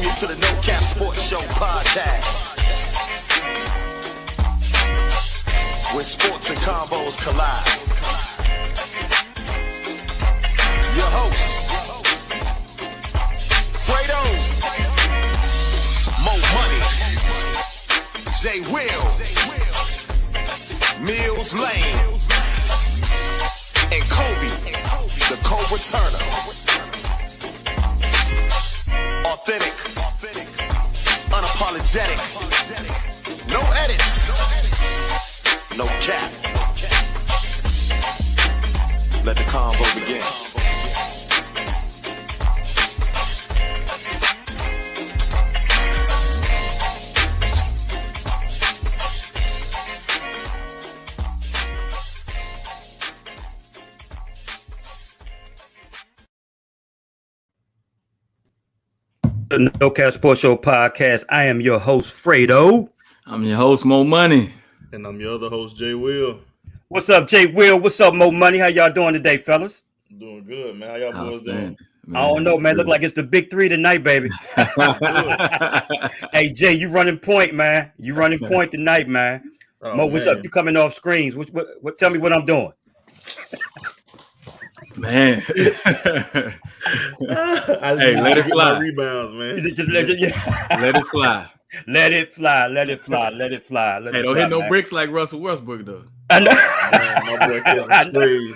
welcome you to the No Cap Sports Show podcast, where sports and combos collide. Your host, Fredo, Mo Money, J Will, Mills Lane, and Kobe, the co-returner. Authentic, unapologetic, no edits, no cap. Let the convo begin. The No Cap Sports Show podcast. I am your host, Fredo. I'm your host, Mo Money. And I'm your other host, J Will. What's up, J Will? What's up, Mo Money? How y'all doing today, fellas? Doing good, man. How y'all boys doing? I don't know, man. Look like it's the big three tonight, baby. Hey, Jay, you running point, man. You running point tonight, man. Oh, Mo, what's up? You coming off screens? What? Tell me what I'm doing. Man. Hey, let it fly. Rebounds, man. Let it fly. Let it fly. Let it fly. Let it fly. Hey, don't hit no bricks like Russell Westbrook, though. I know. Man, my boy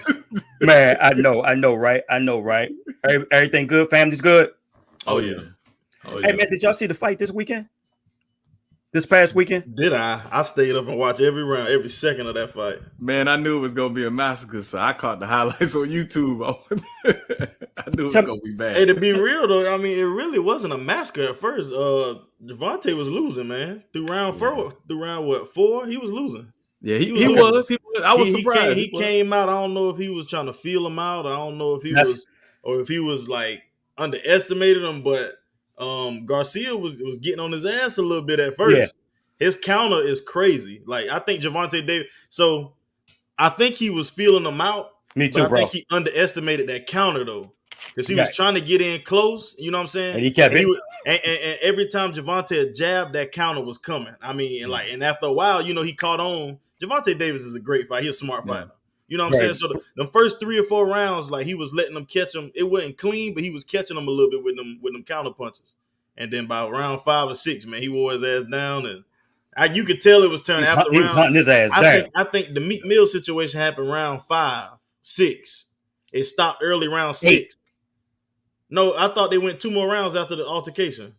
Man, I know, right? Everything good? Family's good? Oh, yeah. Hey, man, did y'all see the fight this weekend? This past weekend? Did I? I stayed up and watched every round, every second of that fight. Man, I knew it was going to be a massacre, so I caught the highlights on YouTube. I knew it was going to be bad. Hey, to be real, though, I mean, it really wasn't a massacre at first. Gervonta was losing, man. Through round 4, he was losing. Yeah, he was. I was surprised. He came out. I don't know if he was trying to feel him out. I don't know if he was like underestimated him, but Garcia was getting on his ass a little bit at first. Yeah. His counter is crazy. Like, I think Gervonta Davis. So I think he was feeling him out. Me too, bro. I think he underestimated that counter though, because he was trying to get in close. You know what I'm saying? And he kept it. And every time Gervonta jabbed, that counter was coming. I mean, and after a while, he caught on. Gervonta Davis is a great fighter. He's a smart fighter. You know what I'm saying? So the first 3 or 4 rounds, like, he was letting them catch him. It wasn't clean, but he was catching them a little bit with them counter punches. And then by round 5 or 6, man, he wore his ass down, and you could tell it was turning after round. He was hunting his ass down. I think the Meek Mill situation happened round 5, 6. It stopped early round 6. 8. No, I thought they went 2 more rounds after the altercation.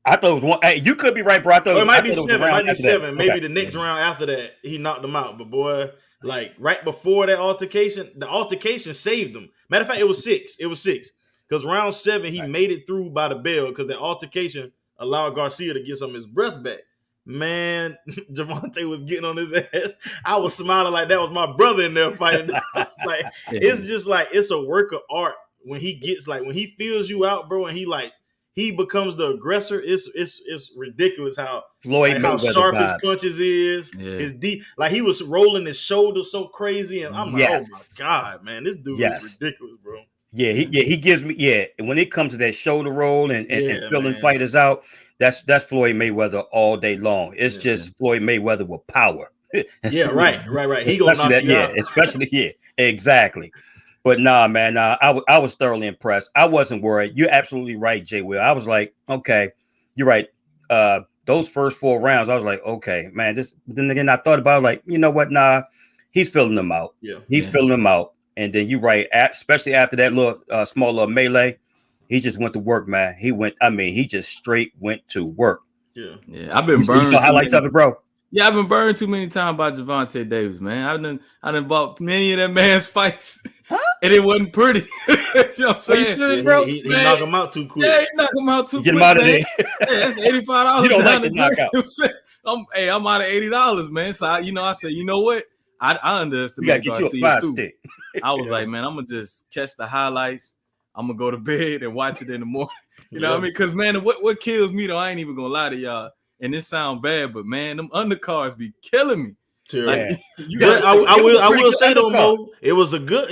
I thought it was 1. Hey, you could be right, bro. I thought it might be 7. It might be 7. Maybe okay. The next round after that, he knocked him out. But boy, like right before that altercation, the altercation saved him. Matter of fact, it was 6. Because round 7, he made it through by the bell because the altercation allowed Garcia to get some of his breath back. Man, Gervonta was getting on his ass. I was smiling like that was my brother in there fighting. It's just like, it's a work of art when he gets, like, when he feels you out, bro, and he becomes the aggressor. It's ridiculous how sharp his punches is. Yeah. His deep, like, he was rolling his shoulders so crazy, and I'm like, oh my God, man, this dude is ridiculous, bro. Yeah, he gives me when it comes to that shoulder roll and filling fighters out, that's Floyd Mayweather all day long. It's just Floyd Mayweather with power. Right. He gonna knock you out. Especially exactly. But nah, man, I was thoroughly impressed. I wasn't worried. You're absolutely right, Jay Will. I was like, okay, you're right. Those first 4 rounds, I was like, okay, man. But then again, I thought about it, like, you know what? Nah, he's filling them out. Yeah, he's filling them out. And then you're right, especially after that little small little melee, he just went to work, man. He just straight went to work. Yeah. I've been burned. You saw highlights of it, bro. Yeah, I've been burned too many times by Gervonta Davis, man. I done bought many of that man's fights, and it wasn't pretty. You know what I'm saying, bro? He knocked him out too quick. Yeah, he knocked him out too quick. Get him out of there. That's $85. You don't like the knockout. I'm out of $80, man. So I said, you know what? I underestimated Garcia too. Stick. I was like, man, I'm gonna just catch the highlights. I'm gonna go to bed and watch it in the morning. You know what I mean? Because, man, what kills me though, I ain't even gonna lie to y'all. And this sound bad, but man, them undercards be killing me. Sure. Like, I will say though, Mo, it was some good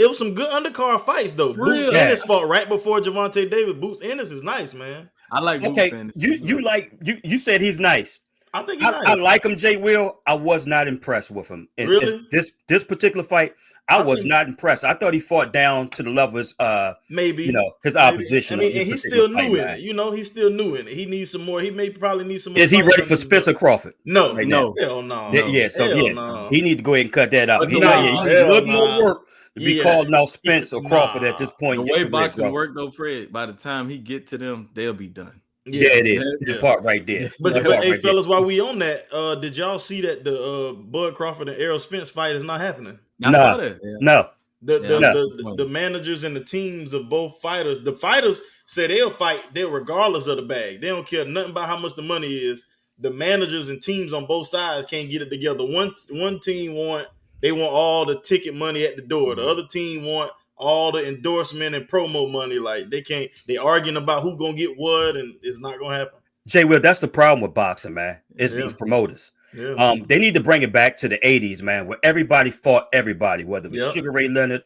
undercard fights though. Boots Ennis fought right before Gervonta Davis. Boots Ennis is nice, man. I like Moose Okay, saying this. you said he's nice. I think he's nice. I like him, Jay Will. I was not impressed with him. Really? This particular fight, I was not impressed. I thought he fought down to the level of maybe his opposition. I mean, and he's still new in it. He's still new in it. He needs some more. He may probably need some more. Is he ready for Spencer Crawford? No, right no, hell no. He need to go ahead and cut that out. He needs a little more work to be calling out Spence or Crawford at this point. The way boxing work though, Fred, by the time he get to them, they'll be done. Yeah, it is. The part right there. But hey, fellas, while we on that, did y'all see that the Bud Crawford and Errol Spence fight is not happening? I saw that. No. The managers and the teams of both fighters, the fighters say they'll fight there regardless of the bag. They don't care nothing about how much the money is. The managers and teams on both sides can't get it together. One team want all the ticket money at the door. The other team want all the endorsement and promo money. Like they arguing about who gonna get what, and it's not gonna happen. Jay Will, that's the problem with boxing, man. It's these promoters. Yeah. They need to bring it back to the 80s, man, where everybody fought everybody, whether it was Sugar Ray Leonard,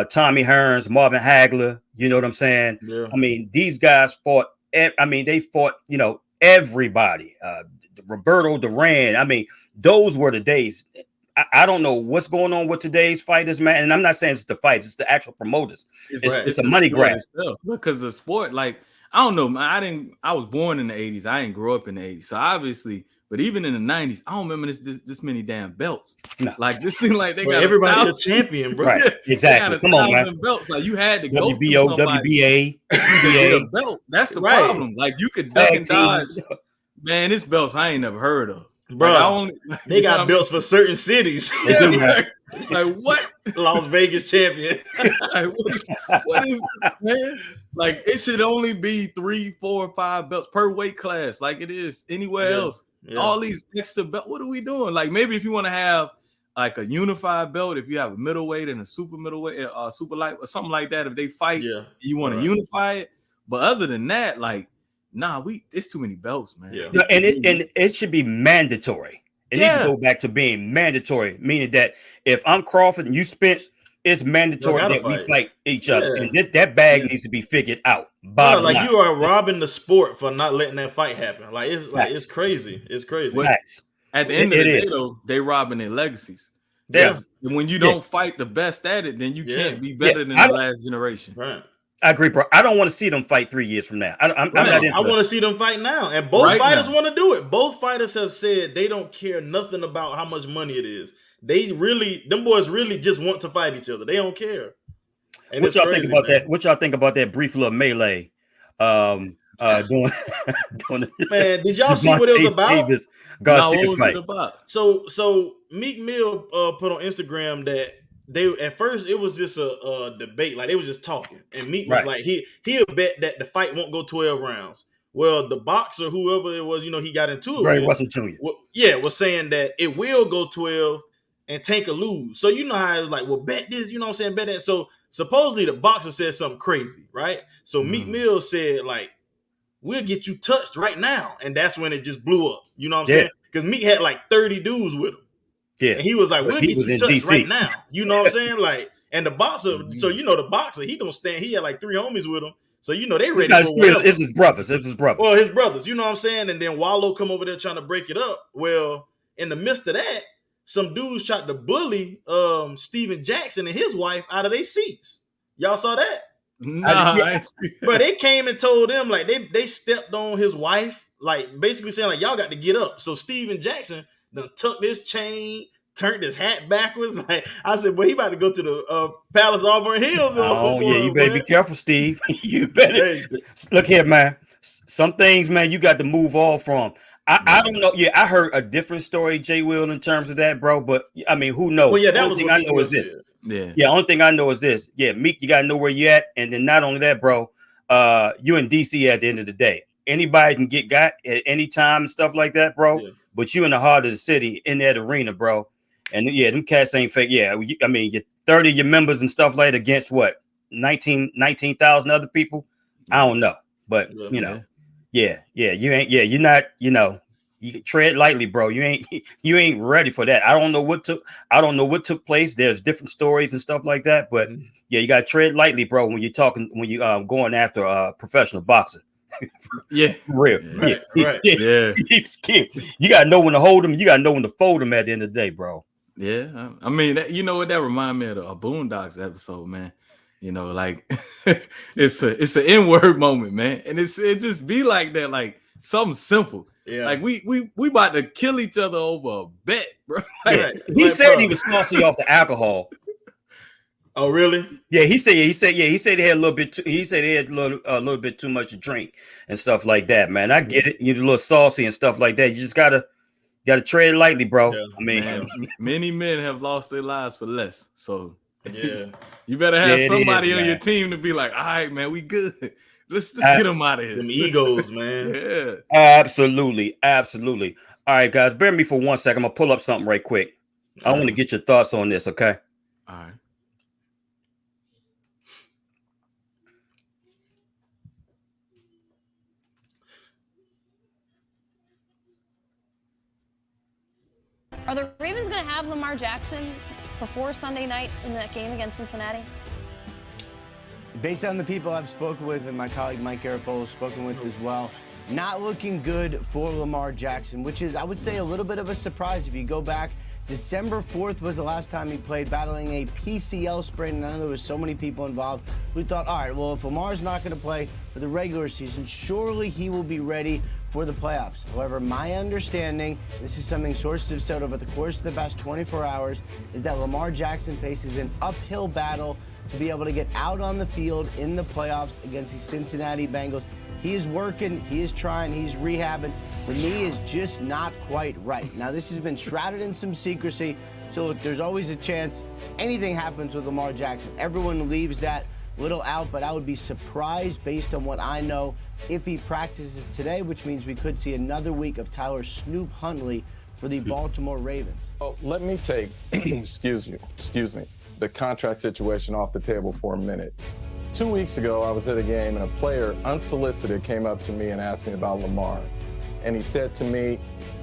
Tommy Hearns, Marvin Hagler, you know what I'm saying? Yeah. I mean, these guys fought, they fought, everybody. Roberto Duran. I mean, those were the days. I don't know what's going on with today's fighters, man. And I'm not saying it's the fights, it's the actual promoters. It's a money grab. Because the sport, like, I don't know, man. I was born in the 80s. I didn't grow up in the 80s. So obviously, but even in the 90s, I don't remember this many damn belts. No. Like, this seemed like they got everybody a champion, bro. Right. Exactly. Come on, man. Belts. Like, you had to go WBO, through somebody WBA, to get a belt. That's the problem. Like, you could duck and dodge. Man, this belts I ain't never heard of. Bro, they got belts for certain cities. Like what? Las Vegas champion. Like, what is man? Like, it should only be 3, 4, 5 belts per weight class, like it is anywhere else. Yeah. All these extra belts. What are we doing? Like, maybe if you want to have like a unified belt, if you have a middleweight and a super middleweight, super light, or something like that, if they fight, you want to unify it. But other than that, like, nah, it's too many belts, man. Yeah. And it should be mandatory. It needs to go back to being mandatory, meaning that if I'm Crawford and you Spence, it's mandatory that we fight each other. And that bag needs to be figured out. Like, you are robbing the sport for not letting that fight happen. Like, it's crazy. It's crazy. Well, at the end of the day, though, they robbing their legacies. Yeah. When you don't fight the best at it, then you can't be better than the last generation. Right. I agree, bro. I don't want to see them fight 3 years from now. I'm not interested. I want to see them fight now. And both fighters want to do it. Both fighters have said they don't care nothing about how much money it is. Them boys really just want to fight each other. They don't care. And what y'all think about that? What y'all think about that brief little melee? Doing man, did y'all see what it was about? Garcia what was it about? So Meek Mill put on Instagram that they at first it was just a debate, like they was just talking, and Meek was like he'll bet that the fight won't go 12 rounds. Well, the boxer, whoever it was, he got into it. Ray Russell Jr. Was saying that it will go 12 and Tank will lose. So you know how it was like, well, bet this, you know what I'm saying, bet that. So supposedly the boxer said something crazy, right? So Meek Mill said, like, we'll get you touched right now. And that's when it just blew up. You know what I'm saying? Because Meek had like 30 dudes with him. Yeah. And he was like, we'll get you touched DC. Right now. You know what I'm saying? Like, and the boxer, so the boxer, he gonna stand, he had like 3 homies with him. So they ready for whatever. It's his brothers. Well, his brothers, you know what I'm saying? And then Wallow come over there trying to break it up. Well, in the midst of that, some dudes tried to bully Steven Jackson and his wife out of their seats. Y'all saw that? Nah, but they came and told them, like, they stepped on his wife, like basically saying, like, y'all got to get up. So Steven Jackson done tucked his chain, turned his hat backwards. Like, I said, well, he about to go to the Palace Auburn Hills. Oh, yeah, you better be careful, Steve. You better look here, man. Some things, man, you got to move off from. I don't know. Yeah, I heard a different story, Jay Will, in terms of that, bro. But I mean, who knows? Well, yeah, that only was thing what I know is this. Yeah. Only thing I know is this. Yeah, Meek, you gotta know where you at, and then not only that, bro. You in DC at the end of the day. Anybody can get got at any time and stuff like that, bro. Yeah. But you in the heart of the city, in that arena, bro. And yeah, them cats ain't fake. Yeah, I mean, you're 30 of your members and stuff like that against what 19,000 other people. I don't know, but you know. Yeah, you ain't. Yeah, you're not. You tread lightly, bro. You ain't ready for that. I don't know what took place. There's different stories and stuff like that, but yeah, you gotta tread lightly, bro. When you're going after a professional boxer. Yeah. Real. Right, right. Yeah. You gotta know when to hold them. You gotta know when to fold them at the end of the day, bro. Yeah. I mean, you know what that remind me of a Boondocks episode, man. You know, like it's an N-word moment, man. And it just be like that, like something simple. Yeah. Like we about to kill each other over a bet, bro. Like, Right. He Like, said bro. he was saucy off the alcohol. Oh, really? Yeah, he said they had a little bit. He said they had a little bit too much to drink and stuff like that. Man, I get it. You're a little saucy and stuff like that. You just gotta tread lightly, bro. Yeah, I mean, man, many men have lost their lives for less. So Yeah. you better have Yeah, it somebody is, on your man. team to be like, all right, man, we good. Let's just get them out of here. Them egos, man. Yeah. absolutely. All right, guys, bear with me for 1 second. I'm gonna pull up something right quick. I want to get your thoughts on this, okay? All right. Are the Ravens going to have Lamar Jackson before Sunday night in that game against Cincinnati? Based on the people I've spoken with and my colleague Mike Garafolo has spoken with as well, not looking good for Lamar Jackson, which is, I would say, a little bit of a surprise. If you go back, December 4th was the last time he played, battling a PCL sprain, and I know there was so many people involved who thought, all right, well, if Lamar's not going to play for the regular season, surely he will be ready for the playoffs. However, my understanding, this is something sources have said over the course of the past 24 hours, is that Lamar Jackson faces an uphill battle to be able to get out on the field in the playoffs against the Cincinnati Bengals. He is working, he is trying, he's rehabbing. The knee is just not quite right. Now, this has been shrouded in some secrecy, so look, there's always a chance anything happens with Lamar Jackson. Everyone leaves that little out, but I would be surprised based on what I know if he practices today, which means we could see another week of Tyler Snoop Huntley for the Baltimore Ravens. Oh, let me take, excuse me, the contract situation off the table for a minute. 2 weeks ago, I was at a game and a player unsolicited came up to me and asked me about Lamar. And he said to me,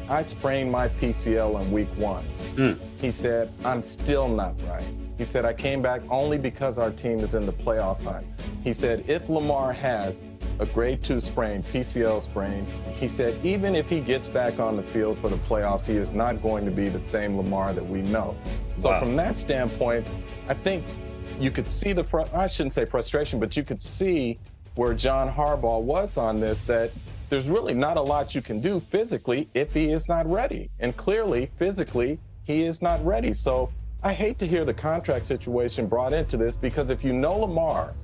I sprained my PCL in week 1. He said, I'm still not right. He said, I came back only because our team is in the playoff hunt. He said, if Lamar has a grade 2 sprain, PCL sprain, he said, even if he gets back on the field for the playoffs, he is not going to be the same Lamar that we know. So from that standpoint, I think you could see I shouldn't say frustration, but you could see where John Harbaugh was on this, that there's really not a lot you can do physically if he is not ready. And clearly, physically, he is not ready. So I hate to hear the contract situation brought into this, because if you know Lamar,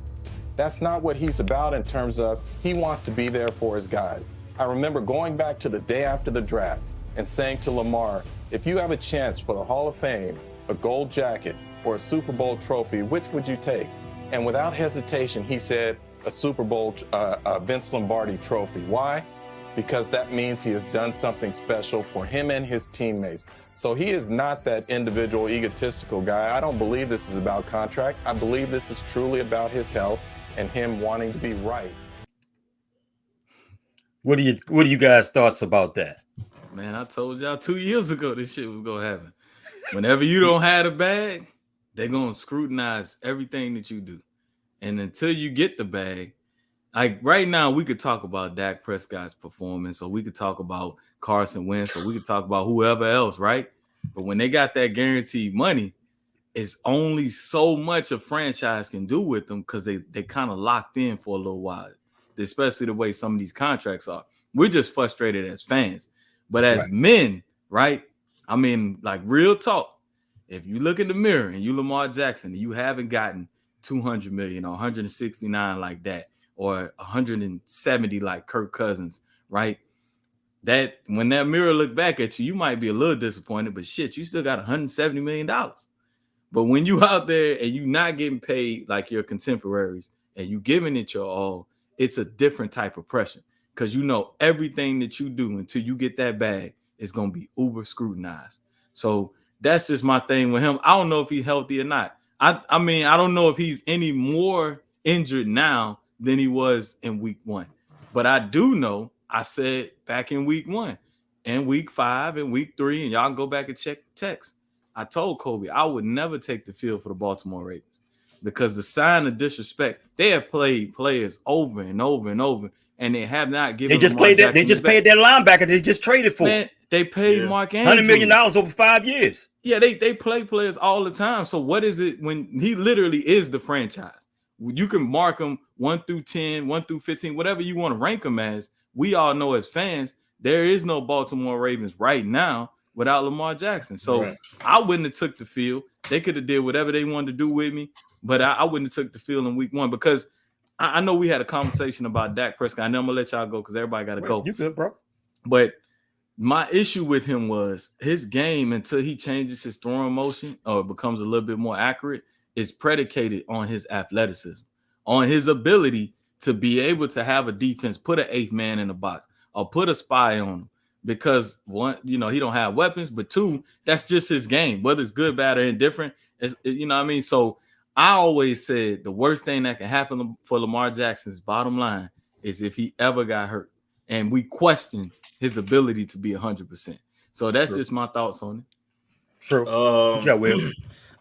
that's not what he's about in terms of he wants to be there for his guys. I remember going back to the day after the draft and saying to Lamar, if you have a chance for the Hall of Fame, a gold jacket, or a Super Bowl trophy, which would you take? And without hesitation, he said a Super Bowl Vince Lombardi trophy. Why? Because that means he has done something special for him and his teammates. So he is not that individual egotistical guy. I don't believe this is about contract. I believe this is truly about his health and him wanting to be right. What do you guys thoughts about that? Man, I told y'all 2 years ago this shit was gonna happen. Whenever you don't have a bag, they're gonna scrutinize everything that you do. And until you get the bag, like right now, we could talk about Dak Prescott's performance, or we could talk about Carson Wentz, or we could talk about whoever else, right? But when they got that guaranteed money, it's only so much a franchise can do with them, because they kind of locked in for a little while, especially the way some of these contracts are. We're just frustrated as fans. But as men, right? I mean, like real talk, if you look in the mirror and you Lamar Jackson and you haven't gotten 200 million or 169 like that, or 170 like Kirk Cousins, right? That when that mirror look back at you, you might be a little disappointed, but shit, you still got $170 million. But when you out there and you not getting paid like your contemporaries and you giving it your all, it's a different type of pressure, because you know everything that you do until you get that bag is going to be uber scrutinized. So that's just my thing with him. I don't know if he's healthy or not. I mean, I don't know if he's any more injured now than he was in week 1. But I do know, I said back in week 1 and week 5 and week 3, and y'all can go back and check the text. I told Kobe I would never take the field for the Baltimore Ravens, because the sign of disrespect, they have played players over and over and over, and they have not given. They just Lamar played that. They Jackson just his paid that linebacker. They just traded for man. They paid Yeah. Mark Andrews $100 million over 5 years. Yeah, they play players all the time. So what is it when he literally is the franchise? You can mark him 1 through 10, 1 through 15, whatever you want to rank him as. We all know as fans, there is no Baltimore Ravens right now without Lamar Jackson. So Right. I wouldn't have took the field. They could have did whatever they wanted to do with me, but I wouldn't have took the field in week 1 because I know we had a conversation about Dak Prescott. I know I'm gonna let y'all go because everybody got to go. You good, bro? But my issue with him was his game until he changes his throwing motion or becomes a little bit more accurate is predicated on his athleticism, on his ability to be able to have a defense, put an 8th man in the box or put a spy on him. Because 1, he don't have weapons, but 2, that's just his game, whether it's good, bad, or indifferent. You know what I mean? So I always said the worst thing that can happen for Lamar Jackson's bottom line is if he ever got hurt. And we question his ability to be 100%. So that's just my thoughts on it. True. Will.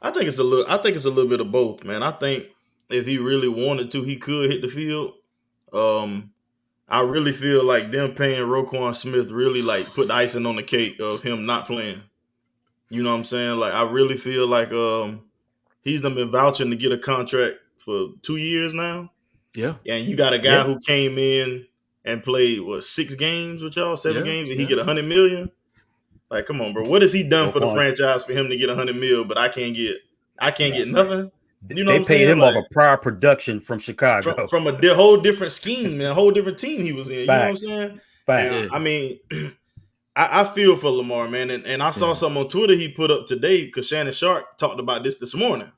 I think it's a little bit of both, man. I think if he really wanted to, he could hit the field. I really feel like them paying Roquan Smith really like put the icing on the cake of him not playing. You know what I'm saying? Like I really feel like he's been vouching to get a contract for 2 years now. Yeah. And you got a guy who came in and played 6 games with y'all, 7 games, and he get $100 million. Like, come on, bro. What has he done for the franchise for him to get $100 million? But I can't get nothing. You know, they paid him off a prior production from Chicago, from a whole different scheme and a whole different team he was in. You know what I'm saying? And, I mean, I feel for Lamar, man, and I saw something on Twitter he put up today because Shannon Sharp talked about this morning,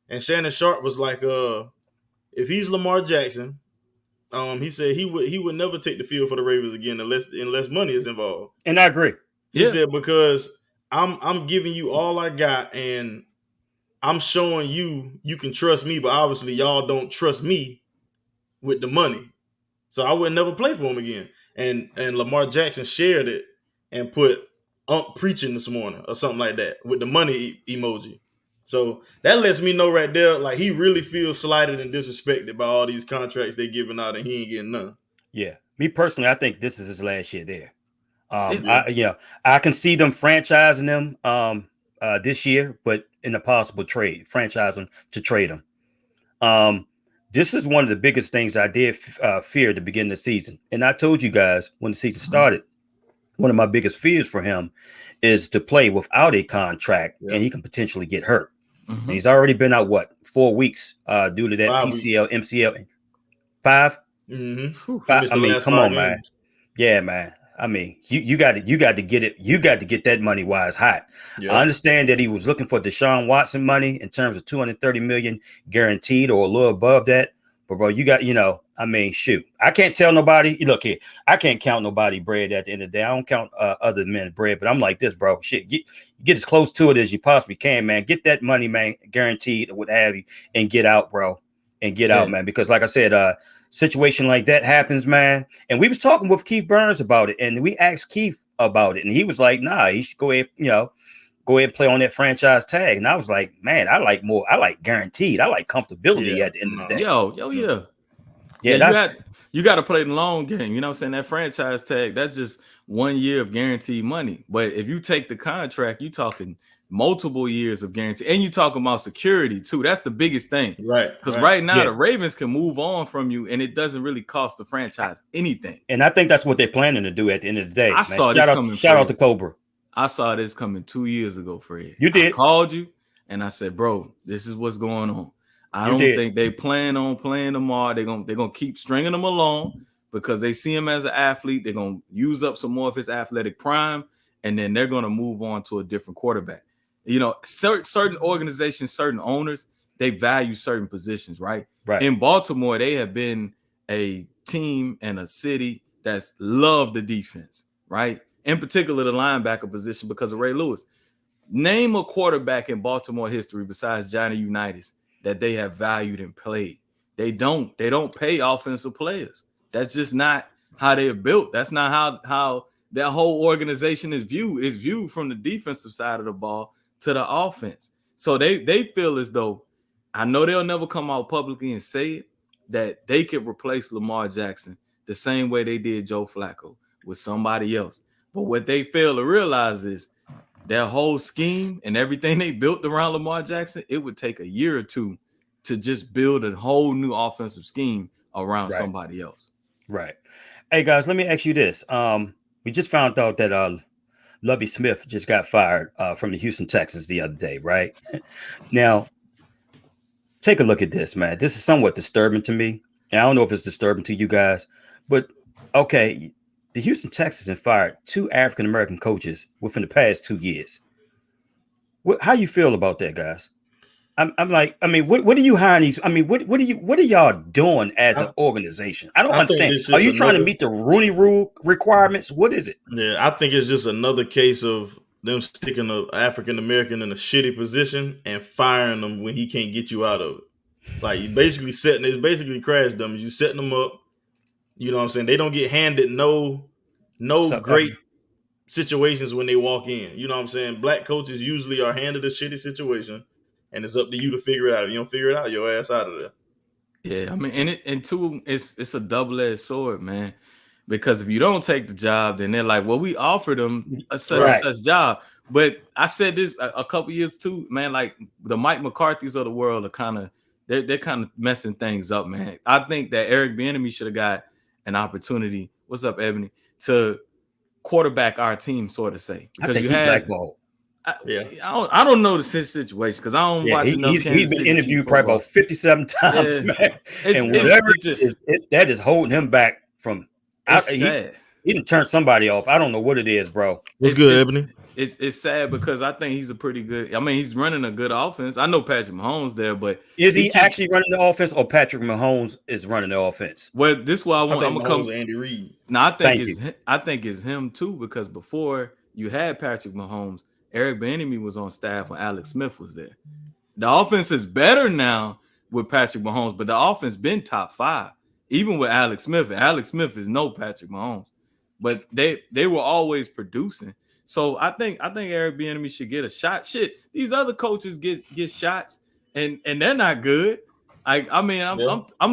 and Shannon Sharp was like, if he's Lamar Jackson. He said he would never take the field for the Ravens again unless money is involved. And I agree. He said because I'm giving you all I got and I'm showing you can trust me, but obviously y'all don't trust me with the money. So I would never play for him again. And Lamar Jackson shared it and put preaching this morning or something like that with the money emoji. So that lets me know right there, like he really feels slighted and disrespected by all these contracts they giving out, and he ain't getting none. Yeah, me personally, I think this is his last year there. I can see them franchising them this year, but in a possible trade, franchising to trade him. This is one of the biggest things I did fear at the beginning of the season, and I told you guys when the season started, one of my biggest fears for him is to play without a contract, and he can potentially get hurt. And he's already been out 4 weeks due to that PCL, MCL. 5. 5. I mean, come on, man. Yeah, man. I mean, you got to get it. You got to get that money while it's hot. I understand that he was looking for Deshaun Watson money in terms of $230 million guaranteed or a little above that. But bro, you got, I mean, shoot, I can't tell nobody. Look here, I can't count nobody bread at the end of the day. I don't count other men's bread, but I'm like this, bro. Shit, get as close to it as you possibly can, man. Get that money, man, guaranteed or what have you, and get out, bro, and get out, man. Because like I said, situation like that happens, man. And we was talking with Keith Burns about it, and we asked Keith about it, and he was like, "Nah, he should go ahead, go ahead and play on that franchise tag." And I was like, "Man, I like guaranteed. I like comfortability at the end of the day." You got to play the long game. You know what I'm saying? That franchise tag, that's just 1 year of guaranteed money. But if you take the contract, you're talking multiple years of guarantee. And you're talking about security, too. That's the biggest thing. Right. Because right now, the Ravens can move on from you, and it doesn't really cost the franchise anything. And I think that's what they're planning to do at the end of the day. I saw this coming. Shout out to Cobra. I saw this coming 2 years ago, Fred. You did. I called you, and I said, bro, this is what's going on. I don't think they plan on playing Lamar. They're gonna keep stringing him along because they see him as an athlete. They're gonna use up some more of his athletic prime, and then they're gonna move on to a different quarterback. Certain organizations, certain owners, they value certain positions, right? Right. In Baltimore, they have been a team and a city that's loved the defense, right? In particular, the linebacker position because of Ray Lewis. Name a quarterback in Baltimore history besides Johnny Unitas that they have valued and played. They don't pay offensive players. That's just not how they're built. That's not how their whole organization is viewed. It's viewed from the defensive side of the ball to the offense. So they feel as though, I know they'll never come out publicly and say it, that they could replace Lamar Jackson the same way they did Joe Flacco with somebody else. But what they fail to realize is that whole scheme and everything they built around Lamar Jackson, it would take a year or two to just build a whole new offensive scheme around somebody else. Right. Hey guys, let me ask you this. We just found out that Lovie Smith just got fired from the Houston Texans the other day, right? Now, take a look at this, man. This is somewhat disturbing to me. And I don't know if it's disturbing to you guys, but okay, the Houston Texans have fired 2 African-American coaches within the past 2 years. How you feel about that, guys? I'm like, I mean, what are you hiring these? I mean, what are y'all doing as an organization? I don't understand. Are you trying to meet the Rooney Rule requirements? What is it? Yeah, I think it's just another case of them sticking an African American in a shitty position and firing them when he can't get you out of it. Like you basically it's basically crash dummies. You setting them up. You know what I'm saying? They don't get handed no great situations when they walk in. You know what I'm saying? Black coaches usually are handed a shitty situation. And it's up to you to figure it out. If you don't figure it out, your ass out of there. Yeah, I mean, and two, it's a double-edged sword, man. Because if you don't take the job, then they're like, well, we offered them a such and such job. But I said this a couple years too, man. Like the Mike McCarthy's of the world are kind of they're kind of messing things up, man. I think that Eric Bieniemy should have got an opportunity. What's up, Ebony? To quarterback our team, sort of say, because you had blackballed. I don't know the situation because I don't watch enough. He's been interviewed probably about 57 times, man. And whatever that is holding him back from. He didn't turn somebody off. I don't know what it is, bro. What's good, Ebony? It's sad because I think he's a pretty good. I mean, he's running a good offense. I know Patrick Mahomes there, but is he actually running the offense, or Patrick Mahomes is running the offense? Well, this is why I'm gonna come. Andy Reid. No, I think it's him too, because before you had Patrick Mahomes, Eric Bieniemy was on staff when Alex Smith was there. The offense is better now with Patrick Mahomes, but the offense been top 5, even with Alex Smith. And Alex Smith is no Patrick Mahomes, but they were always producing. So I think Eric Bieniemy should get a shot. Shit, these other coaches get shots, and they're not good. I'm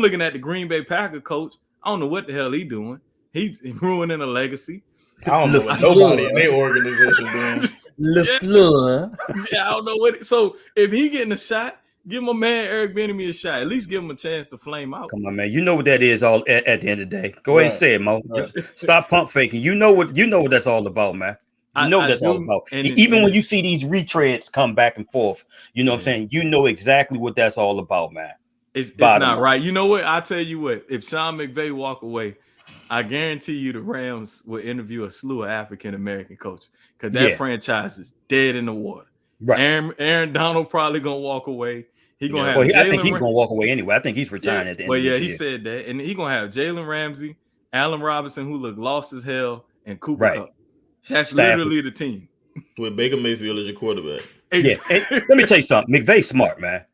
looking at the Green Bay Packer coach. I don't know what the hell he's doing. He's ruining a legacy. I don't know what nobody in their organization doing. LaFleur. Yeah, I don't know what. So if he getting a shot, give my man Eric Bieniemy a shot. At least give him a chance to flame out. Come on, man. You know what that is all at the end of the day. Go ahead and say it, Mo. Stop pump faking. You know what that's all about, man. You know what that's all about. Even when you see these retreads come back and forth, you know what I'm saying? You know exactly what that's all about, man. It's not right. You know what? I'll tell you what. If Sean McVay walk away, I guarantee you the Rams will interview a slew of African-American coaches because that franchise is dead in the water. Right. Aaron Donald probably going to walk away. He gonna have I think he's going to walk away anyway. I think he's retiring at the end of the year. He said that. And he's going to have Jalen Ramsey, Allen Robinson, who looked lost as hell, and Cooper Kupp. That's literally the team. With Baker Mayfield as your quarterback. Yeah. Let me tell you something. McVay's smart, man.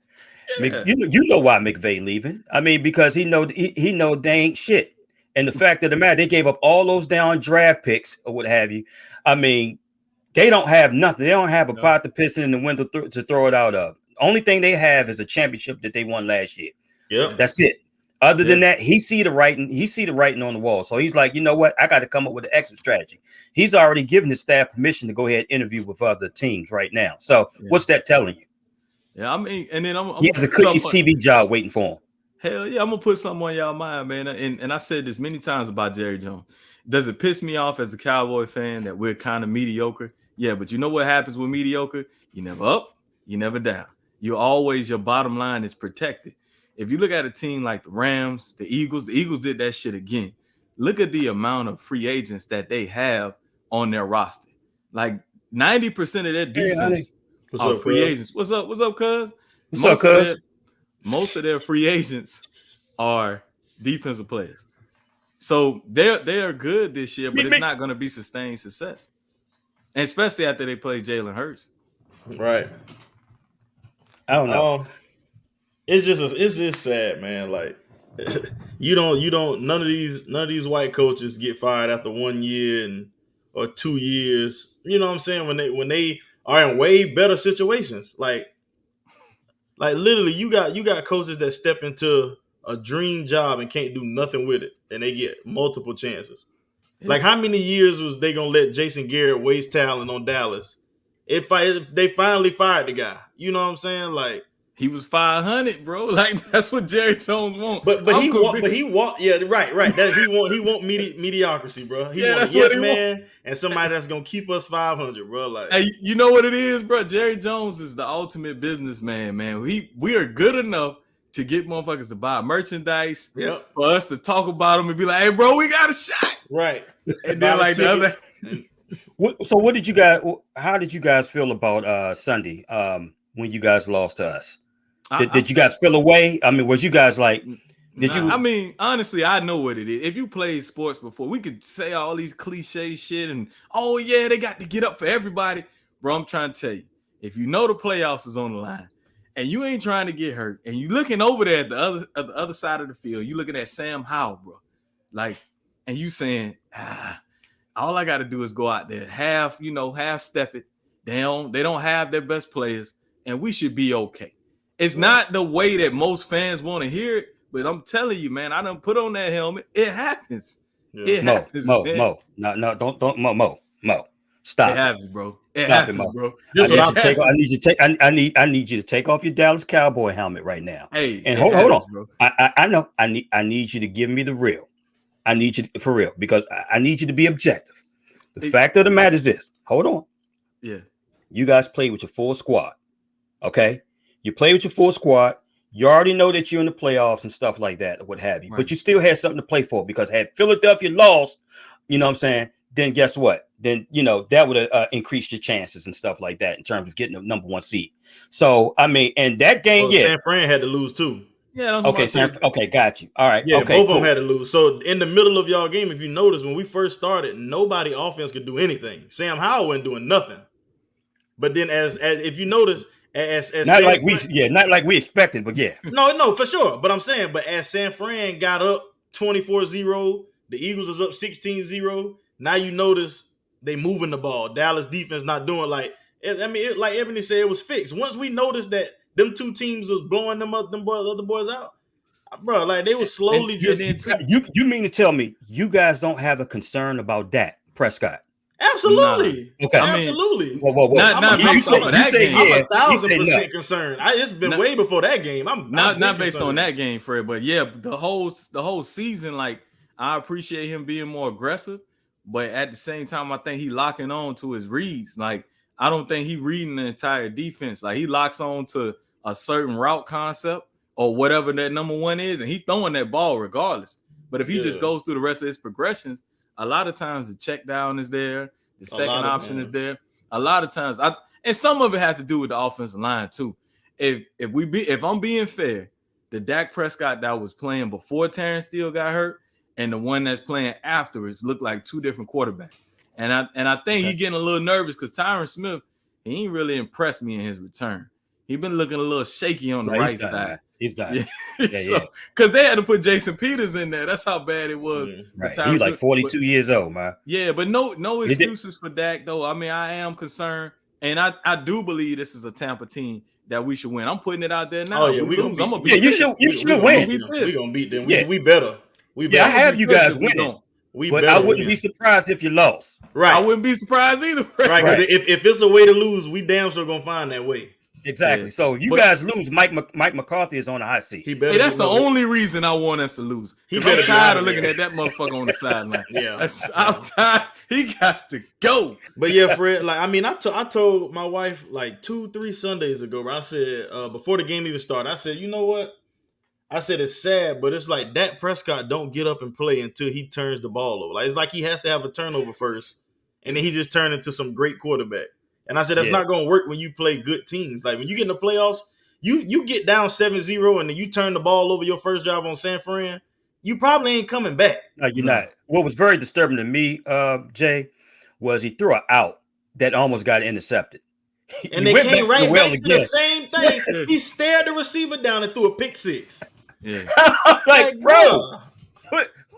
Yeah. You know why McVay leaving. I mean, because he know they ain't shit. And the fact of the matter, they gave up all those down draft picks or what have you. I mean, they don't have nothing. They don't have a pot to piss in the window to throw it out of. Only thing they have is a championship that they won last year. Yeah, that's it. Other than that, he see the writing. He see the writing on the wall. So he's like, you know what? I got to come up with an exit strategy. He's already given his staff permission to go ahead and interview with other teams right now. So what's that telling you? Yeah, I mean, and then he has a cushy TV job waiting for him. Hell yeah, I'm gonna put something on y'all mind, man. And I said this many times about Jerry Jones. Does it piss me off as a Cowboy fan that we're kind of mediocre? Yeah, but you know what happens with mediocre? You never up, you never down. Your bottom line is protected. If you look at a team like the Rams, the Eagles did that shit again. Look at the amount of free agents that they have on their roster. Like 90% of their defense are free agents. What's up, cuz? What's up, cuz? Most of their free agents are defensive players. So they are good this year, but it's not going to be sustained success. And especially after they play Jalen Hurts. Right. I don't know. It's just sad, man. Like none of these white coaches get fired after 1 year or 2 years. You know what I'm saying? When they are in way better situations. Like literally, you got coaches that step into a dream job and can't do nothing with it, and they get multiple chances. Like, how many years was they gonna let Jason Garrett waste talent on Dallas? If they finally fired the guy, you know what I'm saying? Like, he was 500, bro. Like, that's what Jerry Jones wants. But he want yeah, right. That he want mediocrity, bro. He want a yes man and somebody that's gonna keep us 500, bro. Like, hey, you know what it is, bro? Jerry Jones is the ultimate businessman, man. We are good enough to get motherfuckers to buy merchandise, for us to talk about them and be like, hey, bro, we got a shot, right? And then like the other. So what did you guys? How did you guys feel about Sunday when you guys lost to us? Did you guys feel away? I mean, was you guys like? I mean, honestly, I know what it is. If you played sports before, we could say all these cliche shit and oh yeah, they got to get up for everybody, bro. I'm trying to tell you, if you know the playoffs is on the line, and you ain't trying to get hurt, and you looking over there at the other side of the field, you looking at Sam Howell, bro, like, and you saying, all I got to do is go out there, half step it. They don't have their best players, and we should be okay. It's not the way that most fans want to hear it, but I'm telling you, man, I done put on that helmet. It happens. Yeah. It happens, Mo. No, don't, Mo. Stop. It happens, bro. It Stop happens, it, Mo. bro. I need you to take off your Dallas Cowboy helmet right now. Hey, and hold on, bro. I know. I need you to give me the real. I need you for real because I need you to be objective. The fact of the matter is this. Hold on. Yeah. You guys play with your full squad. Okay. You play with your full squad. You already know that you're in the playoffs and stuff like that, or what have you. Right. But you still had something to play for because had Philadelphia lost, you know what I'm saying? Then guess what? Then, that would have increased your chances and stuff like that in terms of getting the number 1 seed. So, I mean, and that game, San Fran had to lose too. Yeah. Okay, got you. All right. Yeah, okay, both of them had to lose. So in the middle of y'all game, if you notice, when we first started, nobody offense could do anything. Sam Howell wasn't doing nothing. But then as if you notice, as not like we expected, but yeah. No, for sure. But I'm saying, but as San Fran got up 24-0, the Eagles was up 16-0. Now you notice they moving the ball. Dallas defense not doing like Ebony said, it was fixed. Once we noticed that them two teams was blowing them other boys out, bro, like they was slowly You mean to tell me you guys don't have a concern about Dak Prescott? Absolutely. Nah. Okay. Absolutely. Whoa. Not based off of that game. I'm 1,000% concerned. It's been way before that game. I'm not based on that game, Fred. But yeah, the whole season, like I appreciate him being more aggressive, but at the same time, I think he locking on to his reads. Like I don't think he reading the entire defense. Like he locks on to a certain route concept or whatever that number 1 is, and he throwing that ball regardless. But if he just goes through the rest of his progressions, a lot of times the check down is there, the second option is there. A lot of times, and some of it has to do with the offensive line too. If I'm being fair, the Dak Prescott that was playing before Terrence Steele got hurt and the one that's playing afterwards look like two different quarterbacks. And I think he's getting a little nervous because Tyron Smith, he ain't really impressed me in his return. He been looking a little shaky on the right side. He's done. Yeah. Because they had to put Jason Peters in there. That's how bad it was. Right. He's like 42 years old, man. Yeah, but no excuses for Dak, though. I mean, I am concerned. And I do believe this is a Tampa team that we should win. I'm putting it out there now. Oh, yeah, we lose. I'm gonna be you should win. We're going to beat them. Yeah. We better. I have you guys winning. But I wouldn't be surprised if you lost. Right. I wouldn't be surprised either. Right. Because if it's a way to lose, we damn sure going to find that way. Exactly. Yeah. So if you guys lose, Mike McCarthy is on the hot seat. Hey, that's the only reason I want us to lose. I'm tired of looking at that motherfucker on the sideline. I'm tired. He got to go. But yeah, Fred, like I mean, I told my wife like 2-3 Sundays ago, where I said before the game even started, I said, you know what? I said it's sad, but it's like Dak Prescott don't get up and play until he turns the ball over. Like it's like he has to have a turnover first, and then he just turned into some great quarterback. And I said, that's not going to work when you play good teams. Like, when you get in the playoffs, you get down 7-0 and then you turn the ball over your first drive on San Fran, you probably ain't coming back. No, you're not. What was very disturbing to me, Jay, was he threw an out that almost got intercepted. And they came right back to the same thing. He stared the receiver down and threw a pick six. Yeah. like, bro,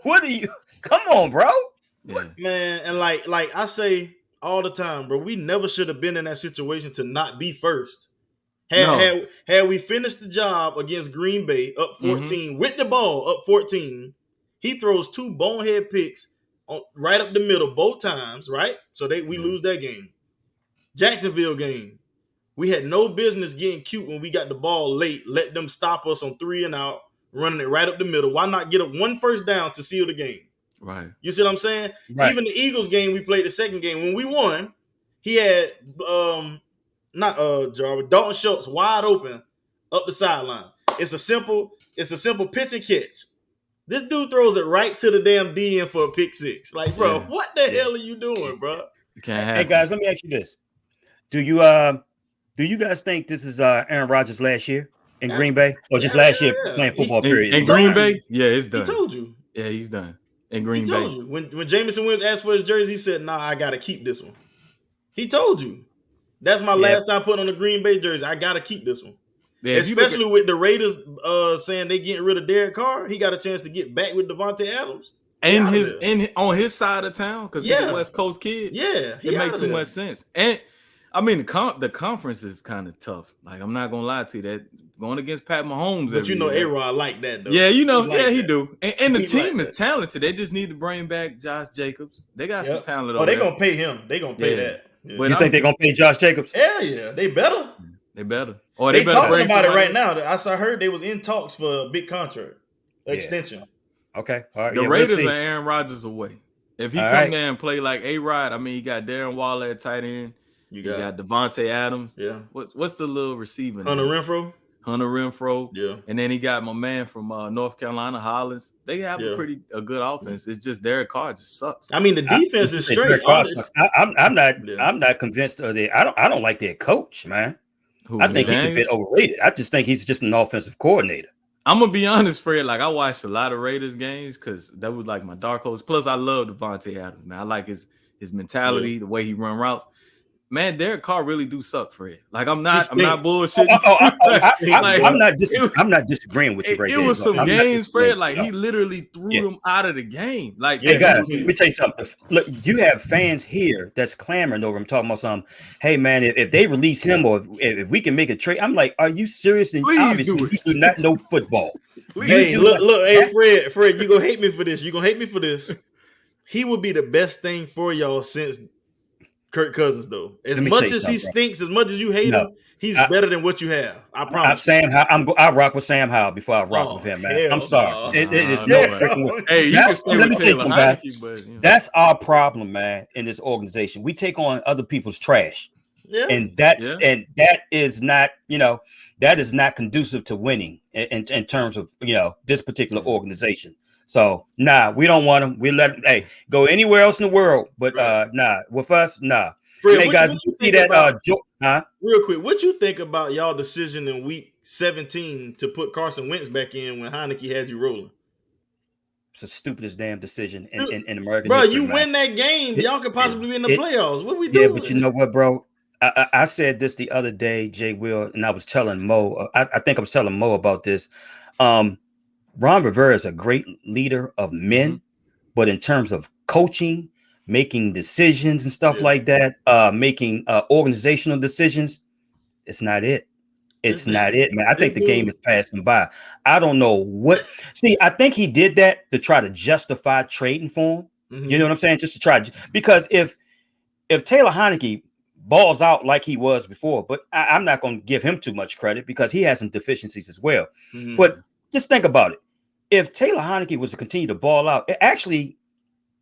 what are you? Come on, bro. Yeah. Man, and like I say all the time, bro, we never should have been in that situation to not be first. Had we finished the job against Green Bay up 14 with the ball up 14, he throws 2 bonehead picks right up the middle both times, right? So we lose that game. Jacksonville game, we had no business getting cute when we got the ball late. Let them stop us on 3 and out, running it right up the middle. Why not get up 1 first down to seal the game? Right. You see what I'm saying? Right. Even the Eagles game we played the second game when we won, he had Jarvis, Dalton Schultz wide open up the sideline. It's a simple pitch and catch. This dude throws it right to the damn DN for a pick 6. Like, bro, what the hell are you doing, bro? Hey guys, let me ask you this: Do you guys think this is Aaron Rodgers' last year in Green Bay, or just last year playing football? Period. In Green Bay, yeah, it's done. He told you. Yeah, he's done. In Green He Bay. told you. When Jameson Williams asked for his jersey, he said, "Nah, I gotta keep this one." He told you. That's my last time putting on the Green Bay jersey. I gotta keep this one. Yeah, especially with the Raiders saying they getting rid of Derek Carr, he got a chance to get back with Devontae Adams. And on his side of town, because he's a West Coast kid. Yeah, it makes too much sense. And I mean, the conference is kind of tough. Like, I'm not gonna lie to you, that going against Pat Mahomes. But A-Rod like that though. Yeah, he do. And the team is talented. They just need to bring back Josh Jacobs. They got some talent. Oh, they gonna pay him. They gonna pay that. Yeah. But you think they're gonna pay Josh Jacobs? Hell yeah, they better. They better. Or they talking about it right now. I heard they was in talks for a big contract extension. Okay, all right. The Raiders are Aaron Rodgers away. If he come there and play like A-Rod, I mean, you got Darren Waller at tight end. You got Devontae Adams. Yeah. What's the little receiver? Hunter Renfro. Yeah. And then he got my man from North Carolina, Hollins. They have a good offense. It's just Derek Carr just sucks. I mean, the defense is straight. I'm not convinced of it. I don't like their coach, man. I think he's a bit overrated. I just think he's just an offensive coordinator. I'm gonna be honest, Fred. Like, I watched a lot of Raiders games because that was like my dark horse. Plus, I love Devontae Adams, man. I like his mentality, the way he run routes. Man, Derek Carr really do suck, Fred. Like, I'm not bullshitting. I'm not disagreeing with you right there. It was some games, Fred. Like, he literally threw them out of the game. Like, guys, let me tell you something. Look, you have fans here that's clamoring over him, talking about something. Hey, man, if they release him or if we can make a trade, I'm like, are you serious? And obviously, you do not know football. Hey, look, hey, Fred, you gonna hate me for this. He would be the best thing for y'all since Kirk Cousins, though. As much as he stinks, as much as you hate him, he's better than what you have. I promise. I rock with Sam Howell before I rock with him, man. I'm sorry. It is no freaking. Hey, let me tell you something, guys. That's our problem, man. In this organization, we take on other people's trash, and that is not, that is not conducive to winning in terms of this particular organization. So we don't want them. We let them go anywhere else in the world, but with us, Fred, hey guys, you see that? Real quick, what you think about y'all decision in week 17 to put Carson Wentz back in when Heineke had you rolling? It's the stupidest damn decision in American history. Bro, you win that game, y'all could possibly be in the playoffs. What we doing? Yeah, but you know what, bro? I said this the other day, Jay Will, and I was telling Mo. I think I was telling Mo about this. Ron Rivera is a great leader of men, but in terms of coaching, making decisions and stuff like that, making organizational decisions, it's not it. It's not it, man. I think the game is passing by. I don't know what. See, I think he did that to try to justify trading for him. You know what I'm saying? Just to try, because if Taylor Heineke balls out like he was before, but I'm not going to give him too much credit because he has some deficiencies as well. But just think about it. If Taylor Heineke was to continue to ball out, it actually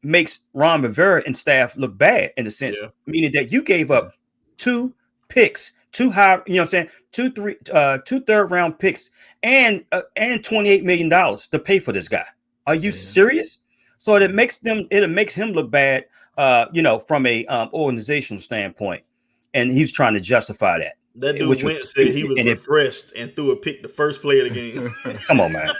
makes Ron Rivera and staff look bad in a sense, meaning that you gave up 2 picks, 2 high, two third round picks, and $28 million to pay for this guy. Are you serious? So it makes him look bad, from a organizational standpoint, and he's trying to justify that. That dude Wentz said he was refreshed and threw a pick the first play of the game. Come on, man.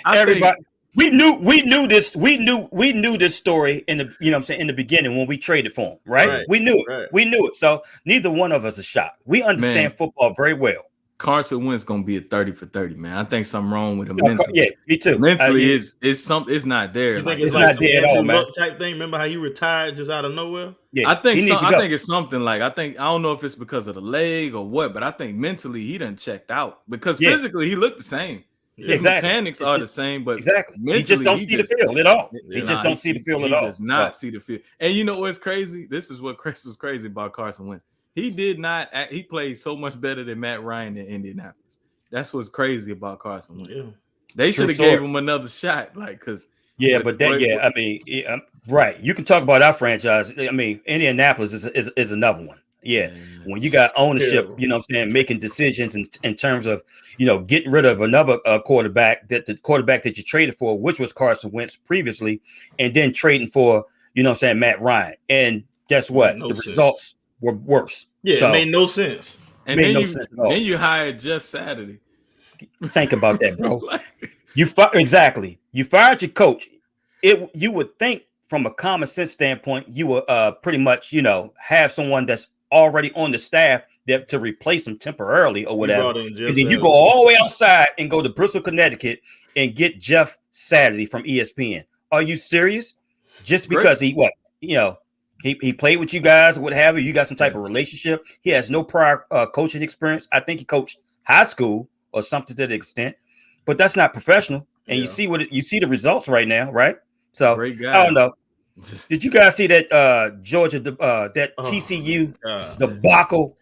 Everybody, we knew this. We knew this story in the in the beginning when we traded for him, right? We knew it. We knew it. So neither one of us is shocked. We understand football very well. Carson Wentz gonna be a 30 for 30, man. I think something wrong with him mentally. Yeah, me too. Mentally, it's not there. You think it's it's like not some there at all, Andrew man. Luck type thing? Remember how he retired just out of nowhere? Yeah, I think he needs to go. I think it's something like I don't know if it's because of the leg or what, but I think mentally he done checked out because physically he looked the same. His Exactly. mechanics are the same, but exactly. mentally He just don't see the field at all. He just don't see the field at all. He does not see the field. And you know what's crazy? This is what Chris was crazy about Carson Wentz. He played so much better than Matt Ryan in Indianapolis. That's what's crazy about Carson Wentz. Yeah. They should have gave him another shot, right? Right. You can talk about our franchise. I mean, Indianapolis is another one. Yeah. When you got ownership, you know what I'm saying, making decisions in terms of, getting rid of another quarterback, that the quarterback that you traded for, which was Carson Wentz previously, and then trading for, Matt Ryan. And guess what? The results were worse. Yeah, so, it made no sense. And then you hired Jeff Saturday. Think about that, bro. You fired your coach. You would think from a common sense standpoint, you would pretty much, have someone that's already on the staff to replace him temporarily or whatever. And then you go all the way outside and go to Bristol, Connecticut and get Jeff Saturday from ESPN. Are you serious? Just because he played with you guys or what have you. You got some type of relationship. He has no prior coaching experience. I think he coached high school or something to the extent, but that's not professional. And you see the results right now, right? So I don't know. Did you guys see that Georgia that TCU debacle?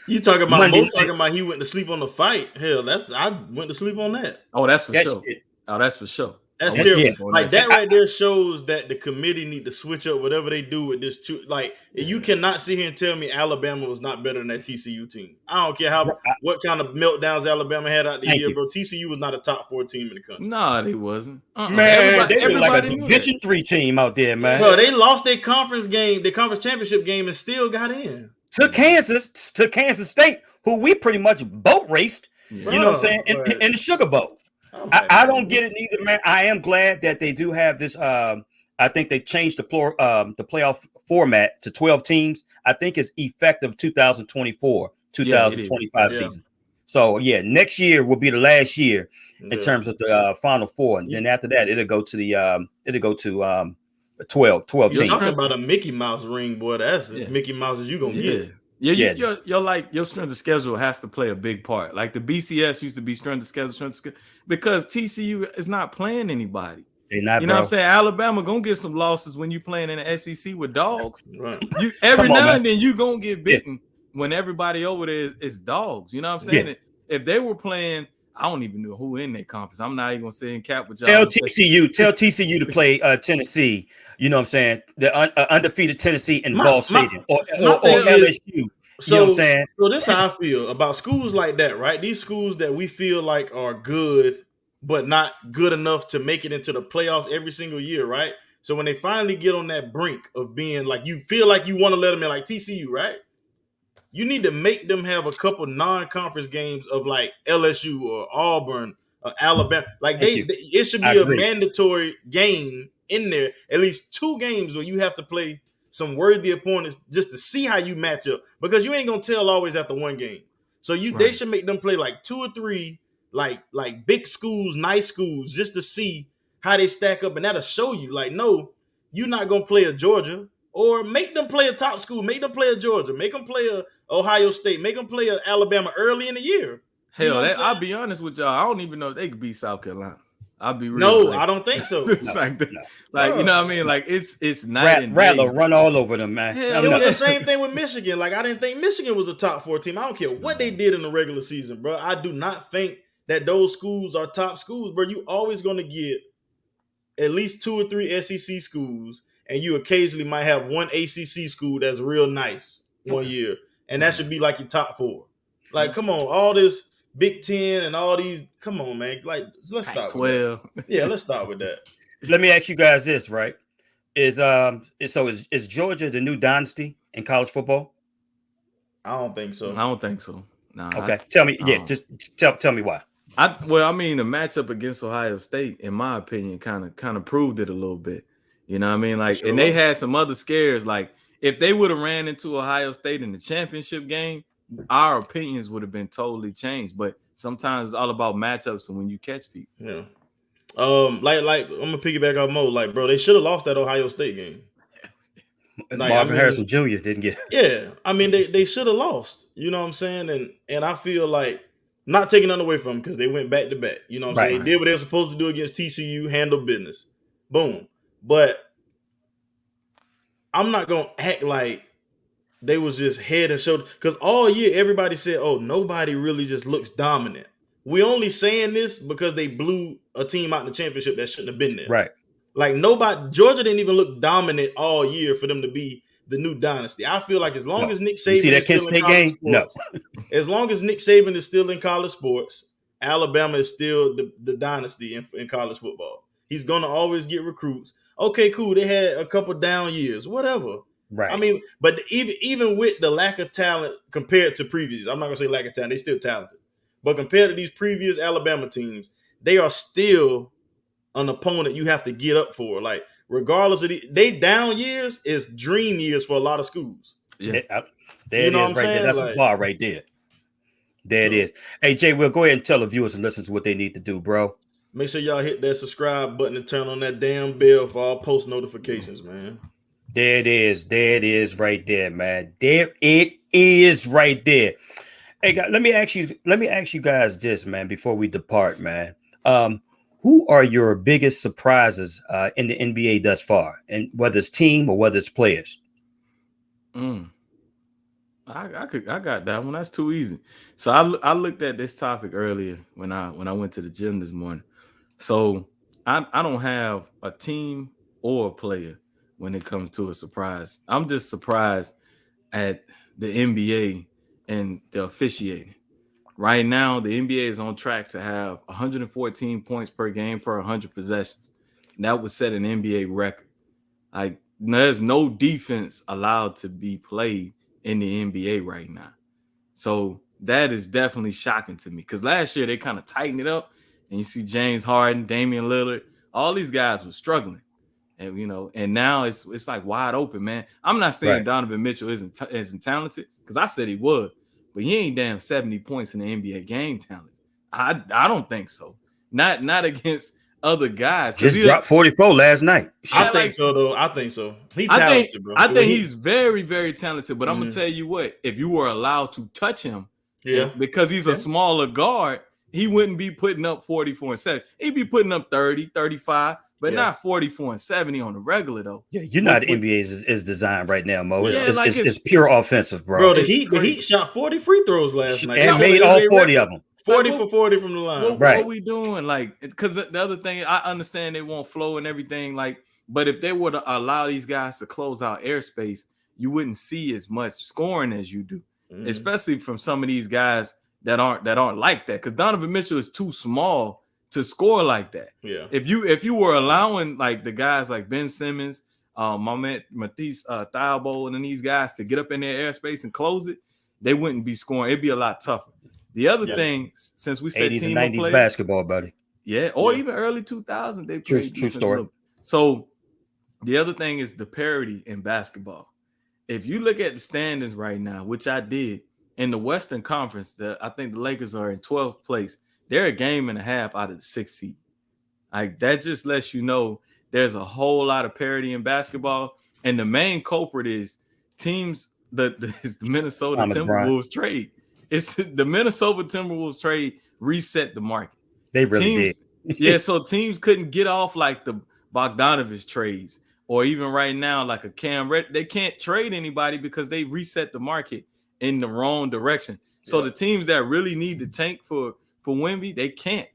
You talking about he went to sleep on the fight? Hell, I went to sleep on that. Oh, that's for sure. That's for sure. That's terrible. Like that right there shows that the committee need to switch up whatever they do with this. Like you cannot sit here and tell me Alabama was not better than that TCU team. I don't care what kind of meltdowns Alabama had out the year, bro. TCU was not a top 4 team in the country. No, they wasn't. Man, they were like a Division 3 team out there, man. Bro, they lost their conference championship game, and still got in. To Kansas State, who we pretty much boat raced. Yeah. You know what I'm saying? In the Sugar Bowl. I don't get it neither, man. I am glad that they do have this. I think they changed the playoff format to 12 teams. I think it's effective 2024, 2025 season. So next year will be the last year in terms of the Final Four, and then after that it'll go to 12 teams. You're talking about a Mickey Mouse ring, boy. That's as Mickey Mouse as you gonna get. Your strength of schedule has to play a big part. Like the BCS used to be strength of schedule, because TCU is not playing anybody. They're not, what I'm saying? Alabama gonna get some losses when you playing in the SEC with dogs. Right. Every now and then you gonna get bitten when everybody over there is dogs. You know what I'm saying? Yeah. If they were playing, I don't even know who in their conference. I'm not even gonna say in cap with y'all. Tell TCU to play Tennessee. You know what I'm saying? The undefeated Tennessee in Ball Stadium or LSU. So, you know what I'm saying? So this is how I feel about schools like that, right? These schools that we feel like are good, but not good enough to make it into the playoffs every single year, right? So when they finally get on that brink of being like, you feel like you want to let them in, like TCU, right? You need to make them have a couple non-conference games of like LSU or Auburn or Alabama. Like it should be a mandatory game in there, at least 2 games where you have to play some worthy opponents just to see how you match up, because you ain't gonna tell always after 1 game. So they should make them play like 2 or 3 like big schools, nice schools, just to see how they stack up, and that'll show you like, no, you're not gonna play a Georgia, or make them play a top school, make them play a Georgia, make them play a Ohio State, make them play a Alabama early in the year. Hell, I'll be honest with y'all, I don't even know if they could beat South Carolina. I'll be real. No, I don't think so. You know what I mean? Like it's night and day. Rattler run all over them, man. It was the same thing with Michigan. Like I didn't think Michigan was a top 4 team. I don't care what they did in the regular season, bro. I do not think that those schools are top schools, bro. You always going to get at least 2 or 3 SEC schools, and you occasionally might have 1 ACC school that's real nice one year, and that should be like your top 4. Like, come on, all this Big Ten and all these. Come on, man. Like, let's start 12. with that. Yeah, let's start with that. Let me ask you guys this, right? Is Georgia the new dynasty in college football? I don't think so. No. Okay. Tell me. Yeah, just tell me why. The matchup against Ohio State, in my opinion, kind of proved it a little bit. You know what I mean? Like, and they had some other scares. Like, if they would have ran into Ohio State in the championship game, our opinions would have been totally changed. But sometimes it's all about matchups and when you catch people. Yeah. Like I'm gonna piggyback off Mo. Like, bro, they should have lost that Ohio State game. Like, Marvin Harrison Jr. didn't get. Yeah, I mean they should have lost. You know what I'm saying? And I feel like not taking nothing away from them because they went back to back. You know what I'm saying? They did what they were supposed to do against TCU, handle business. Boom. But I'm not gonna act like they was just head and shoulder because all year everybody said, "Oh, nobody really just looks dominant." We only saying this because they blew a team out in the championship that shouldn't have been there. Right. Like Georgia didn't even look dominant all year for them to be the new dynasty. I feel like as long as Nick Saban is still in college sports, as long as Nick Saban is still in college sports, Alabama is still the dynasty in college football. He's gonna always get recruits. Okay, cool. They had a couple down years, whatever. Right. I mean, but even with the lack of talent compared to previous, I'm not gonna say lack of talent. They still talented, but compared to these previous Alabama teams, they are still an opponent you have to get up for. Like, regardless of they down years is dream years for a lot of schools. Yeah, there it is right there. That's a bar right there. There it is. Hey, Jay, we'll go ahead and tell the viewers and listeners what they need to do, bro. Make sure y'all hit that subscribe button and turn on that damn bell for all post notifications, man. There it is. There it is right there, man. There it is right there. Hey, guys, let me ask you guys this, man, before we depart, man. Who are your biggest surprises in the NBA thus far, and whether it's team or whether it's players? I got that one. That's too easy. So I looked at this topic earlier when I went to the gym this morning. So I don't have a team or a player when it comes to a surprise. I'm just surprised at the NBA and the officiating. Right now, the NBA is on track to have 114 points per game per 100 possessions. And that would set an NBA record. Like, there's no defense allowed to be played in the NBA right now. So that is definitely shocking to me because last year they kind of tightened it up. And you see James Harden, Damian Lillard, all these guys were struggling. And, and now it's like wide open, man. I'm not saying Donovan Mitchell isn't talented because I said he was. But he ain't damn 70 points in the NBA game talent. I don't think so. Not against other guys. Just dropped 44 last night. I think so, though. I think so. He's talented, bro. I think he's very, very talented. But I'm going to tell you what. If you were allowed to touch him, because he's a smaller guard, he wouldn't be putting up 44 and 7. He'd be putting up 30, 35. But not 44 and 70 on the regular, though. Yeah, you know how the NBA is designed right now, Mo. It's pure offensive, bro. Bro, the Heat shot 40 free throws last night. And made all 40 of them. 40 for 40 from the line. What are we doing? Like, because the other thing, I understand they won't flow and everything. Like, but if they were to allow these guys to close out airspace, you wouldn't see as much scoring as you do, especially from some of these guys that aren't like that. Because Donovan Mitchell is too small to score like that. Yeah. If you were allowing like the guys like Ben Simmons, my man Matisse Thybulle, and these guys to get up in their airspace and close it, they wouldn't be scoring. It'd be a lot tougher. The other thing, since we said 80s team and 90s play, basketball, buddy. Yeah, or even early 2000, they played true story. So the other thing is the parity in basketball. If you look at the standings right now, which I did in the Western Conference, I think the Lakers are in 12th place. They're a game and a half out of the 6th seed. Like, that just lets you know there's a whole lot of parity in basketball. And the main culprit is teams is the Minnesota Timberwolves trade. It's the Minnesota Timberwolves trade reset the market. They really did. Yeah, so teams couldn't get off like the Bogdanovich trades, or even right now like a Cam Red. They can't trade anybody because they reset the market in the wrong direction. So the teams that really need to tank for Wemby, they can't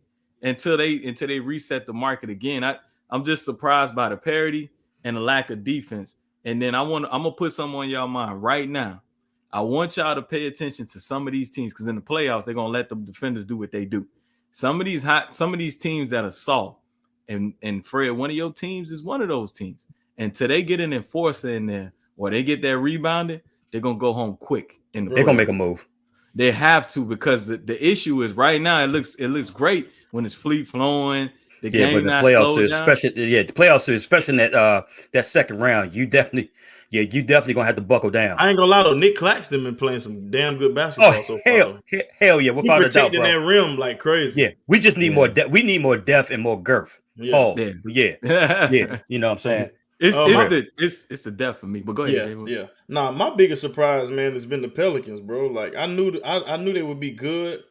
until they reset the market again. I'm just surprised by the parity and the lack of defense. And then I'm gonna put something on y'all mind right now. I want y'all to pay attention to some of these teams because in the playoffs they're gonna let the defenders do what they do. Some of these teams that are soft, and Fred, one of your teams is one of those teams. And till they get an enforcer in there or they get that rebounded, they're gonna go home quick. They're gonna make a move. They have to, because the issue is right now it looks great when it's free flowing. The game not slowed down. The playoffs, especially in that second round, you definitely Yeah, you definitely gonna have to buckle down. I ain't gonna lie though, Nick Claxton been playing some damn good basketball so far. Hell yeah, He without a doubt, protecting bro. that rim like crazy. Yeah, we just need more depth. We need more depth and more girth. Yeah. Pause. Yeah. You know what I'm saying? It's the depth for me. But go ahead, Jay. Yeah. Nah, my biggest surprise, man, has been the Pelicans, bro. Like I knew they would be good.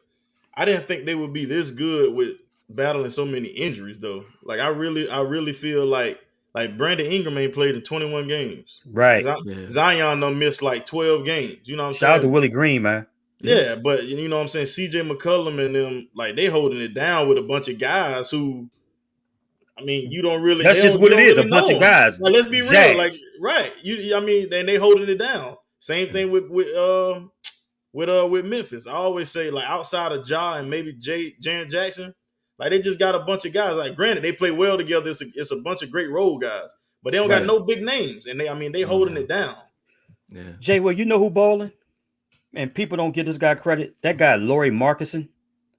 I didn't think they would be this good with battling so many injuries, though. Like I really feel like Brandon Ingram ain't played in 21 games. Right. Zion done missed like 12 games. You know what I'm Shout saying? out to Willie Green, man. Yeah, but you know what I'm saying? CJ McCollum and them, like they holding it down with a bunch of guys who, I mean, you don't really. That's just what it is. Really a bunch of guys. Like, let's be Jags. real. Like, right. I mean, and they holding it down. Same thing with Memphis. I always say, like, outside of Ja and maybe Jaren Jackson, like they just got a bunch of guys. Like, granted, they play well together. It's a bunch of great role guys, but they don't got no big names, and they holding it down. Yeah. Jay, well, you know who balling? And people don't give this guy credit. That guy, Laurie Markison,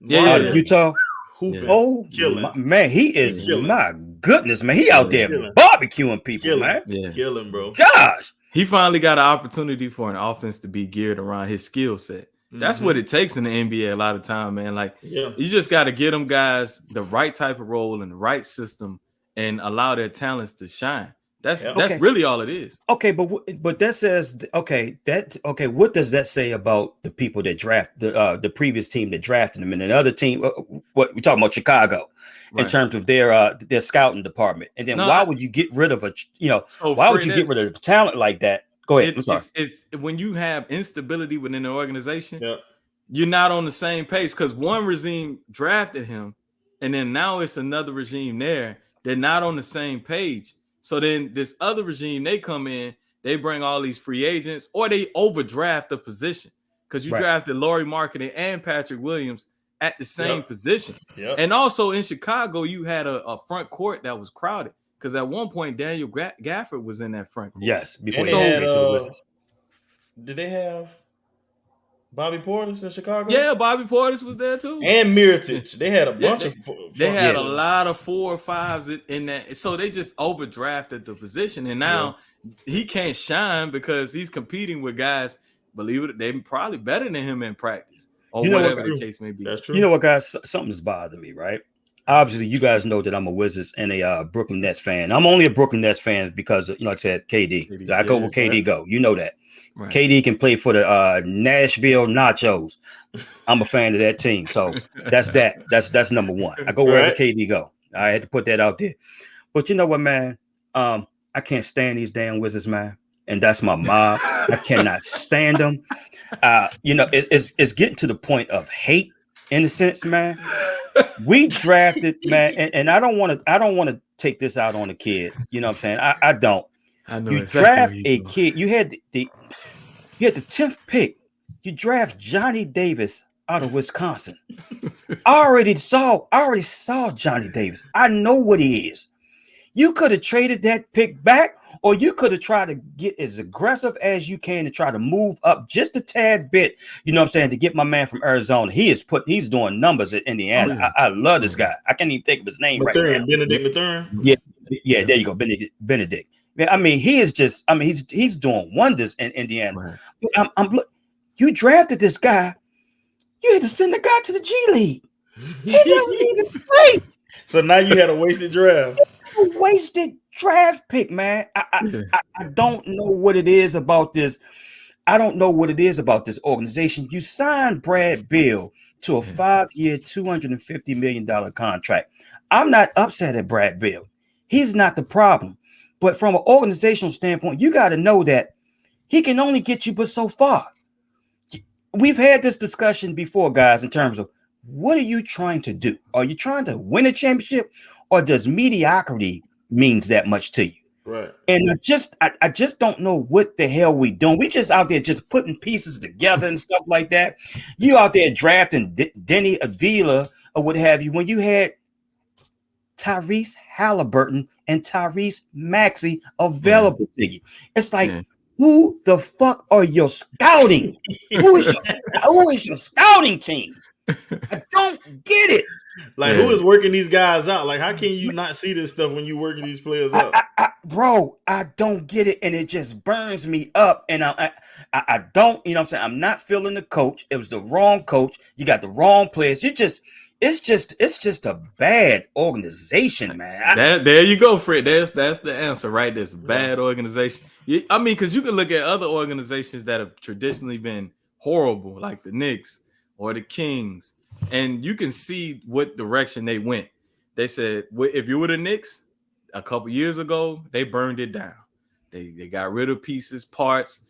out of Utah. Hooping. Oh, man, he is, my goodness, man. He out there barbecuing people, man. Yeah. Killing, bro. Gosh. He finally got an opportunity for an offense to be geared around his skill set. That's what it takes in the NBA a lot of time, man. Like, you just got to get them guys the right type of role and the right system and allow their talents to shine. That's really all it is. Okay, but that says what does that say about the people that draft the previous team that drafted them and another team? What we talking about Chicago in terms of their scouting department? And then why would you get rid of why would you get rid of talent like that? Go ahead. I'm sorry. It's when you have instability within the organization, you're not on the same pace because one regime drafted him, and then now it's another regime there. They're not on the same page. So then this other regime, they come in, they bring all these free agents, or they overdraft the position because you drafted Laurie Marketing and Patrick Williams at the same position. And also in Chicago, you had a front court that was crowded because at one point Daniel Gafford was in that front court. Yes, before did they have Bobby Portis in Chicago? Yeah, Bobby Portis was there too. And Mirotic. They had a bunch of they had a lot of 4 or 5s in that. So they just overdrafted the position. And now he can't shine because he's competing with guys, believe it, they're probably better than him in practice. Or whatever the case may be. That's true. You know what, guys? Something's bothering me, right? Obviously, you guys know that I'm a Wizards and a Brooklyn Nets fan. I'm only a Brooklyn Nets fan because, like I said, KD. I go where KD go. You know that. Right. KD can play for the Nashville Nachos. I'm a fan of that team. So that's that. That's number one. I go wherever KD go. I had to put that out there. But you know what, man? I can't stand these damn Wizards, man. And that's my mob. I cannot stand them. It's getting to the point of hate in a sense, man. We drafted, man, and I don't want to take this out on a kid. You know what I'm saying? I don't. I know you exactly draft a kid. You had the 10th pick. You draft Johnny Davis out of Wisconsin. I already saw Johnny Davis. I know what he is. You could have traded that pick back, or you could have tried to get as aggressive as you can to try to move up just a tad bit. You know what I'm saying? To get my man from Arizona. He's doing numbers at Indiana. Oh, yeah. I love this guy. I can't even think of his name right now. Benedict Mathurin. Yeah, there you go. Benedict. I mean, he is just, he's doing wonders in Indiana. Right. But you drafted this guy. You had to send the guy to the G League. He doesn't even play. So now you had a wasted draft. A wasted draft pick, man. I don't know what it is about this. I don't know what it is about this organization. You signed Brad Beal to a 5-year, $250 million contract. I'm not upset at Brad Beal. He's not the problem. But from an organizational standpoint, you got to know that he can only get you but so far. We've had this discussion before, guys, in terms of what are you trying to do? Are you trying to win a championship, or does mediocrity means that much to you? Right. And I just don't know what the hell we doing. We just out there just putting pieces together and stuff like that. You out there drafting Denny Avila or what have you when you had Tyrese Halliburton and Tyrese Maxey available to you. It's like, who the fuck are you scouting? Who is your scouting team? I don't get it. Like, who is working these guys out? Like, how can you not see this stuff when you working these players out? Bro, I don't get it, and it just burns me up. And I don't, you know what I'm saying? I'm not feeling the coach. It was the wrong coach. You got the wrong players. It's just a bad organization, man. There you go, Fred. That's the answer, right? This bad organization. I mean, because you can look at other organizations that have traditionally been horrible, like the Knicks or the Kings, and you can see what direction they went. They said, if you were the Knicks a couple years ago, they burned it down. They got rid of pieces, parts,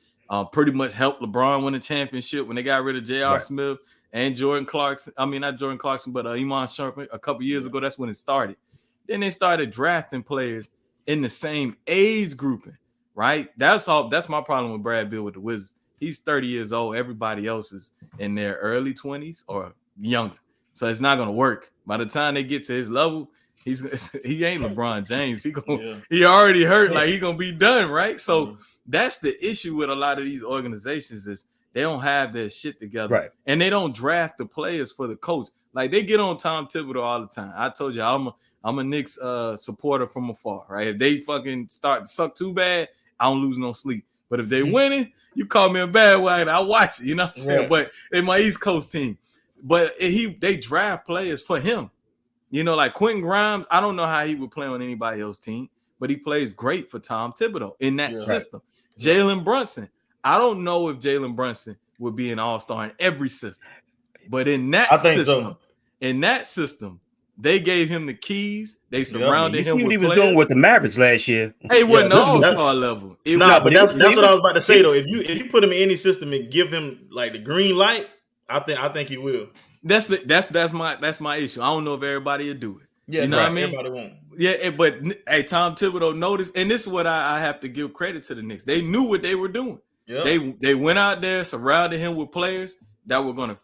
pretty much helped LeBron win a championship when they got rid of J.R. Smith and Jordan Clarkson. I mean, not Jordan Clarkson, but Iman Shumpert a couple years ago. That's when it started. Then they started drafting players in the same age grouping, right? That's my problem with Brad Beal with the Wizards. He's 30 years old. Everybody else is in their early 20s or younger. So it's not going to work. By the time they get to his level, he ain't LeBron James. He already hurt. Like, he going to be done, right? So that's the issue with a lot of these organizations is they don't have their shit together. Right. And they don't draft the players for the coach. Like, they get on Tom Thibodeau all the time. I told you, I'm a Knicks supporter from afar, right? If they fucking start to suck too bad, I don't lose no sleep. But if they winning, you call me a bandwagon, I watch it. You know what I'm saying? Right. But in my East Coast team, but they draft players for him. You know, like Quentin Grimes, I don't know how he would play on anybody else's team, but he plays great for Tom Thibodeau in that system. Jalen Brunson, I don't know if Jalen Brunson would be an all-star in every system, but in that system, they gave him the keys. They surrounded him with what he was players. doing with the Mavericks last year. Hey, wasn't all-star level. But that's what I was about to say though. If you put him in any system and give him like the green light, I think he will. That's my issue. I don't know if everybody will do it. Yeah, you know what I mean? Everybody won't. Yeah, but hey, Tom Thibodeau noticed, and this is what I have to give credit to the Knicks. They knew what they were doing. Yep. They went out there, surrounded him with players that were going to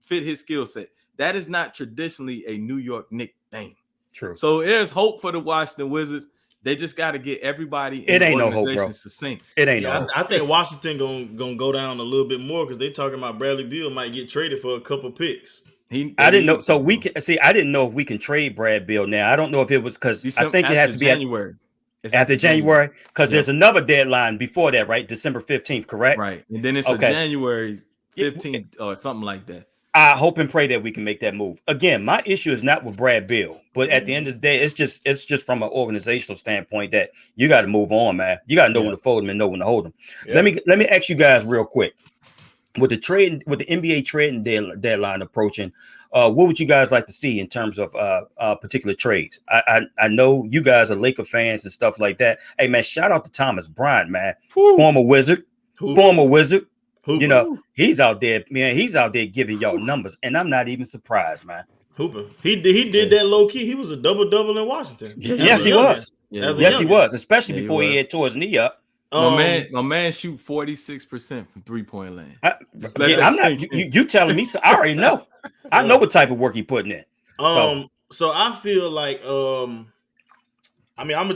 fit his skill set. That is not traditionally a New York Knicks thing. True. So there's hope for the Washington Wizards. They just got to get everybody in the organization organization no hope, bro. to sink. It ain't no hope. I think Washington gonna go down a little bit more because they talking about Bradley Beal might get traded for a couple picks. I didn't know. So we can see. I didn't know if we can trade Brad Beal now. I don't know if it was because I think it has to be January. After January, because there's another deadline before that, right? December 15th, correct? Right, and then it's a January 15th or something like that. I hope and pray that we can make that move. Again, my issue is not with Brad Beal, but at the end of the day, it's just from an organizational standpoint that you got to move on, man. You got to know when to fold them and know when to hold them. Let me ask you guys real quick. With the NBA trading deadline approaching, what would you guys like to see in terms of particular trades? I know you guys are Laker fans and stuff like that. Hey man, shout out to Thomas Bryant, man, former Wizard. Hooper. You know, he's out there, man. He's out there giving y'all numbers, and I'm not even surprised, man. Hooper, he did that low key. He was a double in Washington. Yes, he was. Yes, he was, especially before he had tore his knee up. My man shoot 46% from 3-point land. I'm not. You telling me? So I already know. I know what type of work he putting in. So I feel like I mean, I'm gonna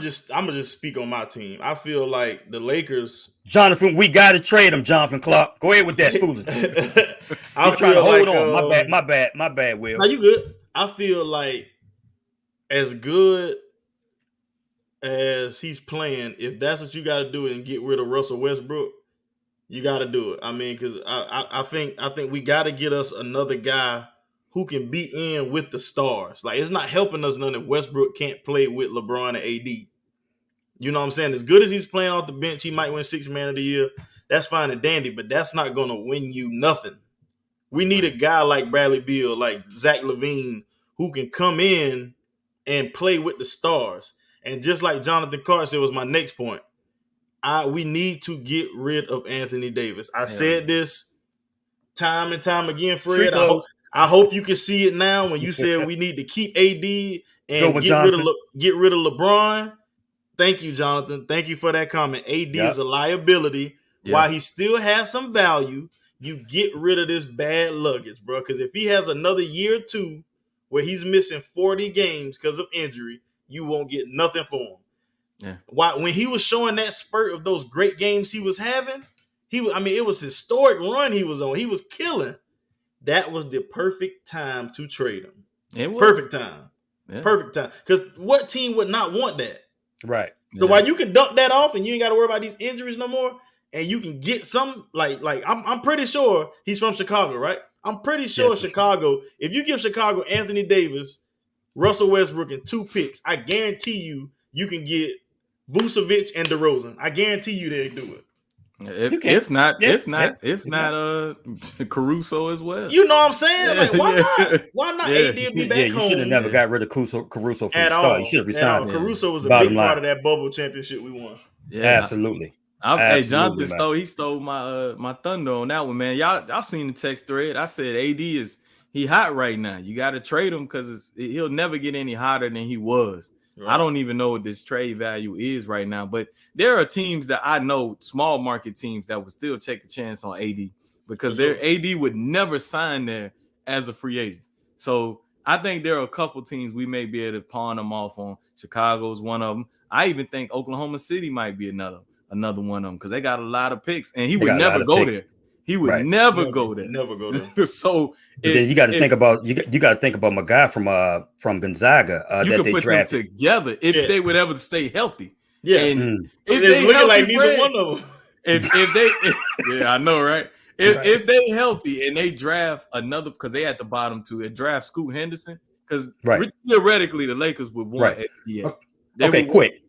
just speak on my team. I feel like the Lakers. Jonathan, we gotta trade him, Jonathan Clark. Go ahead with that foolishness. I'm trying to hold on. My bad, Will. No, you good. I feel like as good as he's playing, if that's what you got to do and get rid of Russell Westbrook, you got to do it. I mean, because I think we got to get us another guy who can be in with the stars. Like, it's not helping us none if Westbrook can't play with LeBron and AD. You know what I'm saying? As good as he's playing off the bench, he might win 6th Man of the Year. That's fine and dandy, but that's not going to win you nothing. We need a guy like Bradley Beal, like Zach LaVine, who can come in and play with the stars. And just like Jonathan Clark said, was my next point. We need to get rid of Anthony Davis. I said this time and time again, Fred. I hope you can see it now when you said we need to keep AD and get rid of LeBron. Thank you, Jonathan. Thank you for that comment. AD is a liability. While he still has some value, you get rid of this bad luggage, bro. Because if he has another year or two where he's missing 40 games because of injury, you won't get nothing for him. Yeah. When he was showing that spurt of those great games he was having, it was historic run he was on. He was killing. that was the perfect time to trade him. It was Perfect time. Yeah. Perfect time. Because what team would not want that? Right. So while you can dump that off and you ain't got to worry about these injuries no more, and you can get some like I'm pretty sure he's from Chicago, right? I'm pretty sure Yes, Chicago. If you give Chicago Anthony Davis, Russell Westbrook, and 2 picks, I guarantee you can get Vucevic and DeRozan. I guarantee you they do it. If not Caruso as well. You know what I'm saying? Like, why not? Why not AD be back you home? should have never got rid of Caruso from at the all. start. You should have resigned him. Caruso was a Bottom big part line. of that bubble championship we won. Yeah, Absolutely. Hey, Jonathan stole my thunder on that one, man. Y'all seen the text thread? I said AD he hot right now. You got to trade him because he'll never get any hotter than he was. Right. I don't even know what this trade value is right now, but there are teams that I know, small market teams, that would still take a chance on AD because their AD would never sign there as a free agent. So I think there are a couple teams we may be able to pawn them off on. Chicago's one of them. I even think Oklahoma City might be another one of them because they got a lot of picks, and he would never go there. He would never go there. Never go there. So then you got to think about you got to think about my guy from Gonzaga. You that could put them together if they would ever stay healthy. Yeah, and if they looking like neither one of them. If I know, right? If they healthy and they draft another, because they at the bottom too, and draft Scoot Henderson, because theoretically the Lakers would want NBA. Okay, quick.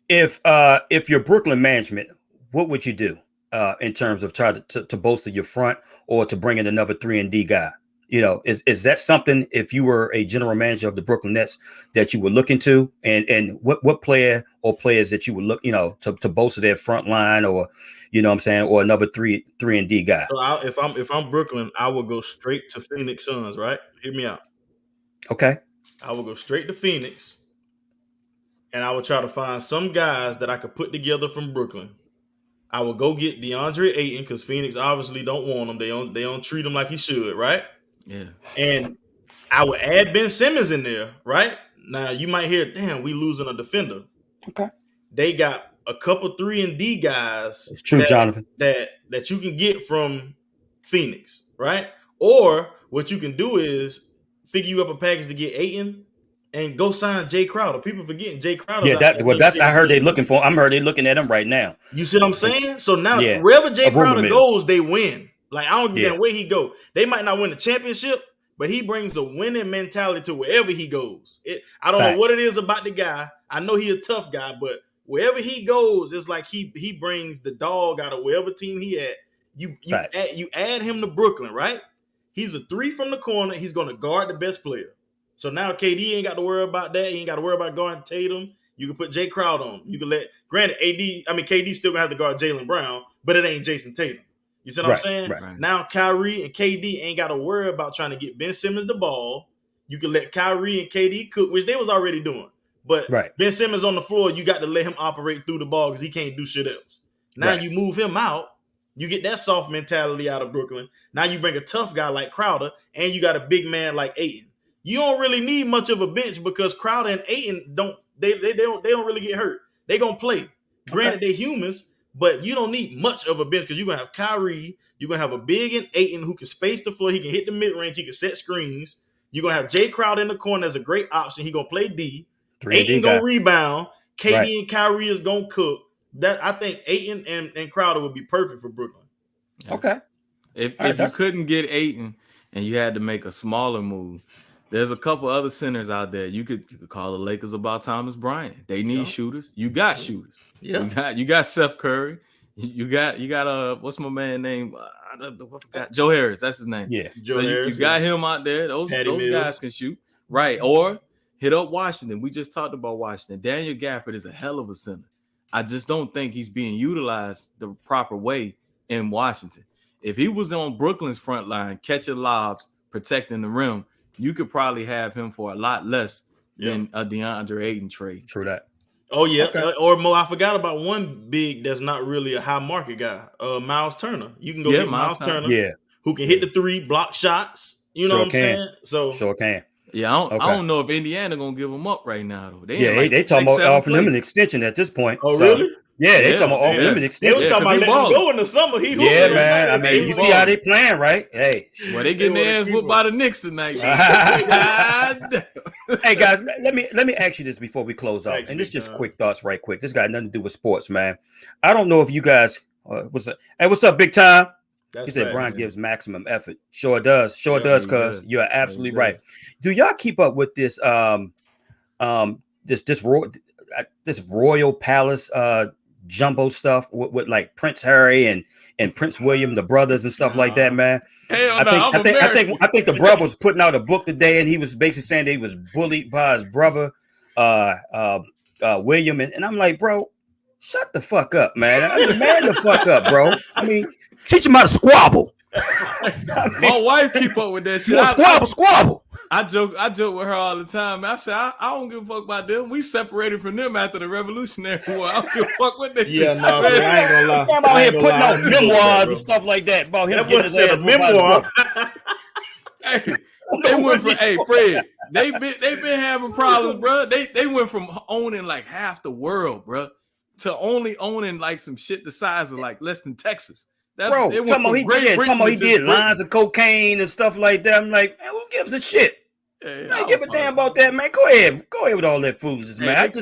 If you're Brooklyn management, what would you do in terms of try to bolster your front or to bring in another 3-and-D guy? You know, is that something, if you were a general manager of the Brooklyn Nets, that you would look into? And what player or players that you would look, to bolster their front line, or, what I'm saying, or another 3-and-D guy? So if I'm Brooklyn, I will go straight to Phoenix Suns, right? Hear me out. Okay. I will go straight to Phoenix, and I will try to find some guys that I could put together from Brooklyn. I will go get DeAndre Ayton because Phoenix obviously don't want him. They don't treat him like he should, right? Yeah. And I would add Ben Simmons in there, right? Now you might hear, damn, we losing a defender. Okay. They got a couple 3-and-D guys. It's true, Jonathan. That you can get from Phoenix, right? Or what you can do is figure you up a package to get Ayton and go sign Jay Crowder. People forgetting Jay Crowder. Yeah, I heard they looking for. I'm heard they looking at him right now. You see what I'm saying? So now wherever Jay Crowder goes, they win. Like, I don't give a where he go. They might not win the championship, but he brings a winning mentality to wherever he goes. I don't know what it is about the guy. I know he's a tough guy, but wherever he goes, it's like he brings the dog out of wherever team he at. You add him to Brooklyn, right? He's a 3 from the corner. He's going to guard the best player. So now KD ain't got to worry about that. He ain't got to worry about guarding Tatum. You can put Jay Crowder on. You can KD still going to have to guard Jaylen Brown, but it ain't Jason Tatum. You see what I'm saying? Right. Now Kyrie and KD ain't got to worry about trying to get Ben Simmons the ball. You can let Kyrie and KD cook, which they was already doing. But Ben Simmons on the floor, you got to let him operate through the ball because he can't do shit else. Now you move him out. You get that soft mentality out of Brooklyn. Now you bring a tough guy like Crowder, and you got a big man like Ayton. You don't really need much of a bench because Crowder and Ayton don't really get hurt. They gonna play. Granted, they're humans. But you don't need much of a bench because you're going to have Kyrie. You're going to have a big and Ayton who can space the floor. He can hit the mid-range. He can set screens. You're going to have Jay Crowder in the corner as a great option. He's going to play D. Ayton going to rebound. KD and Kyrie is going to cook. I think Ayton and Crowder would be perfect for Brooklyn. Yeah. Okay. If you couldn't get Ayton and you had to make a smaller move, there's a couple other centers out there. You could call the Lakers about Thomas Bryant. They need shooters. You got shooters. Yeah. You got Seth Curry. You got what's my man name? I forgot. Joe Harris. That's his name. Yeah. Joe Harris. You got him out there. Those guys can shoot. Right. Or hit up Washington. We just talked about Washington. Daniel Gafford is a hell of a center. I just don't think he's being utilized the proper way in Washington. If he was on Brooklyn's front line, catching lobs, protecting the rim, you could probably have him for a lot less than a DeAndre Ayton trade. True that. Oh, yeah. Okay. Or Mo, I forgot about one big that's not really a high market guy. Miles Turner. You can go get Miles Turner. Who can hit the 3, block shots. You know what I'm saying? So sure can. Yeah, I don't know if Indiana gonna give him up right now though. They talking about offering him an extension at this point. Oh, really? Yeah, they talking about off-limit They extension. was talking about letting him go in the summer. He hooping Yeah, in the man. I summer. mean, you see how they playing, right? Hey, Well, they getting their ass whooped by the Knicks tonight. hey guys, let me ask you this before we close out. Thanks, And this big just time. quick thoughts, right quick. This got nothing to do with sports, man. I don't know if you guys. What's up? Hey, what's up, big time? That's He said right, Brian man. gives maximum effort. Sure does. Sure Yeah, does, he cuz does. you're absolutely He right. does. Do y'all keep up with this this royal palace jumbo stuff with like Prince Harry and Prince William, the brothers and stuff like that, man? Hell no, I'm American. I think the brother was putting out a book today, and he was basically saying that he was bullied by his brother, William, and I'm like, bro, shut the fuck up, man. I mean, man the fuck up, bro. I mean, teach him how to squabble. My wife keep up with that shit. Squabble. I joke with her all the time. Man. I say I don't give a fuck about them. We separated from them after the Revolutionary War. I don't give a fuck what they Yeah, do. no, man, I ain't gonna lie. I'm out I here ain't putting gonna lie. out I do memoirs bro. and stuff like that about him That getting boy his said ass a whooped by his memoir. brother. Hey, they went from Fred. They been having problems, bro. They went from owning like half the world, bro, to only owning like some shit the size of like less than Texas. That's Bro, it went talking from about Great Britain he to did just lines of cocaine and stuff like that. I'm like, man, who gives a shit? Britain. I give a damn about that, man. Go ahead with all that foolishness, Hey, man.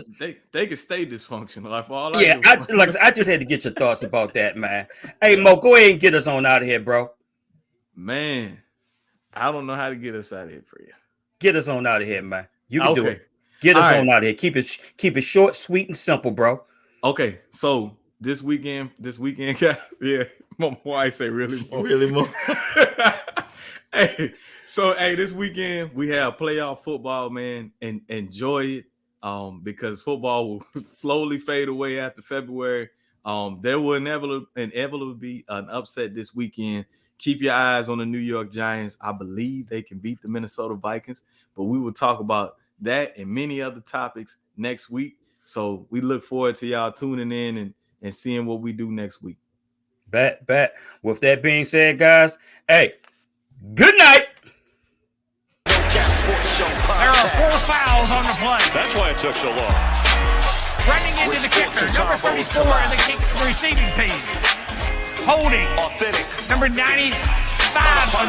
they can stay dysfunctional. Like for all I just had to get your thoughts about that, man. Hey, Mo, go ahead and get us on out of here, bro. Man, I don't know how to get us out of here for you. Get us on out of here, man. You can do Okay. it. Get us All on out of here. Keep it short, sweet, and simple, bro. Okay, so this weekend, guys. Yeah, my wife say really more. Really more. Hey, this weekend we have playoff football, man, and enjoy it. Because football will slowly fade away after February. There will inevitably be an upset this weekend. Keep your eyes on the New York Giants. I believe they can beat the Minnesota Vikings, but we will talk about that and many other topics next week. So we look forward to y'all tuning in and seeing what we do next week. Bet. With that being said, guys, hey, good night. There are 4 fouls on the play. That's why it took so long. Running into the kicker, number 34 in the kick receiving team. Holding, Authentic. number 95 of the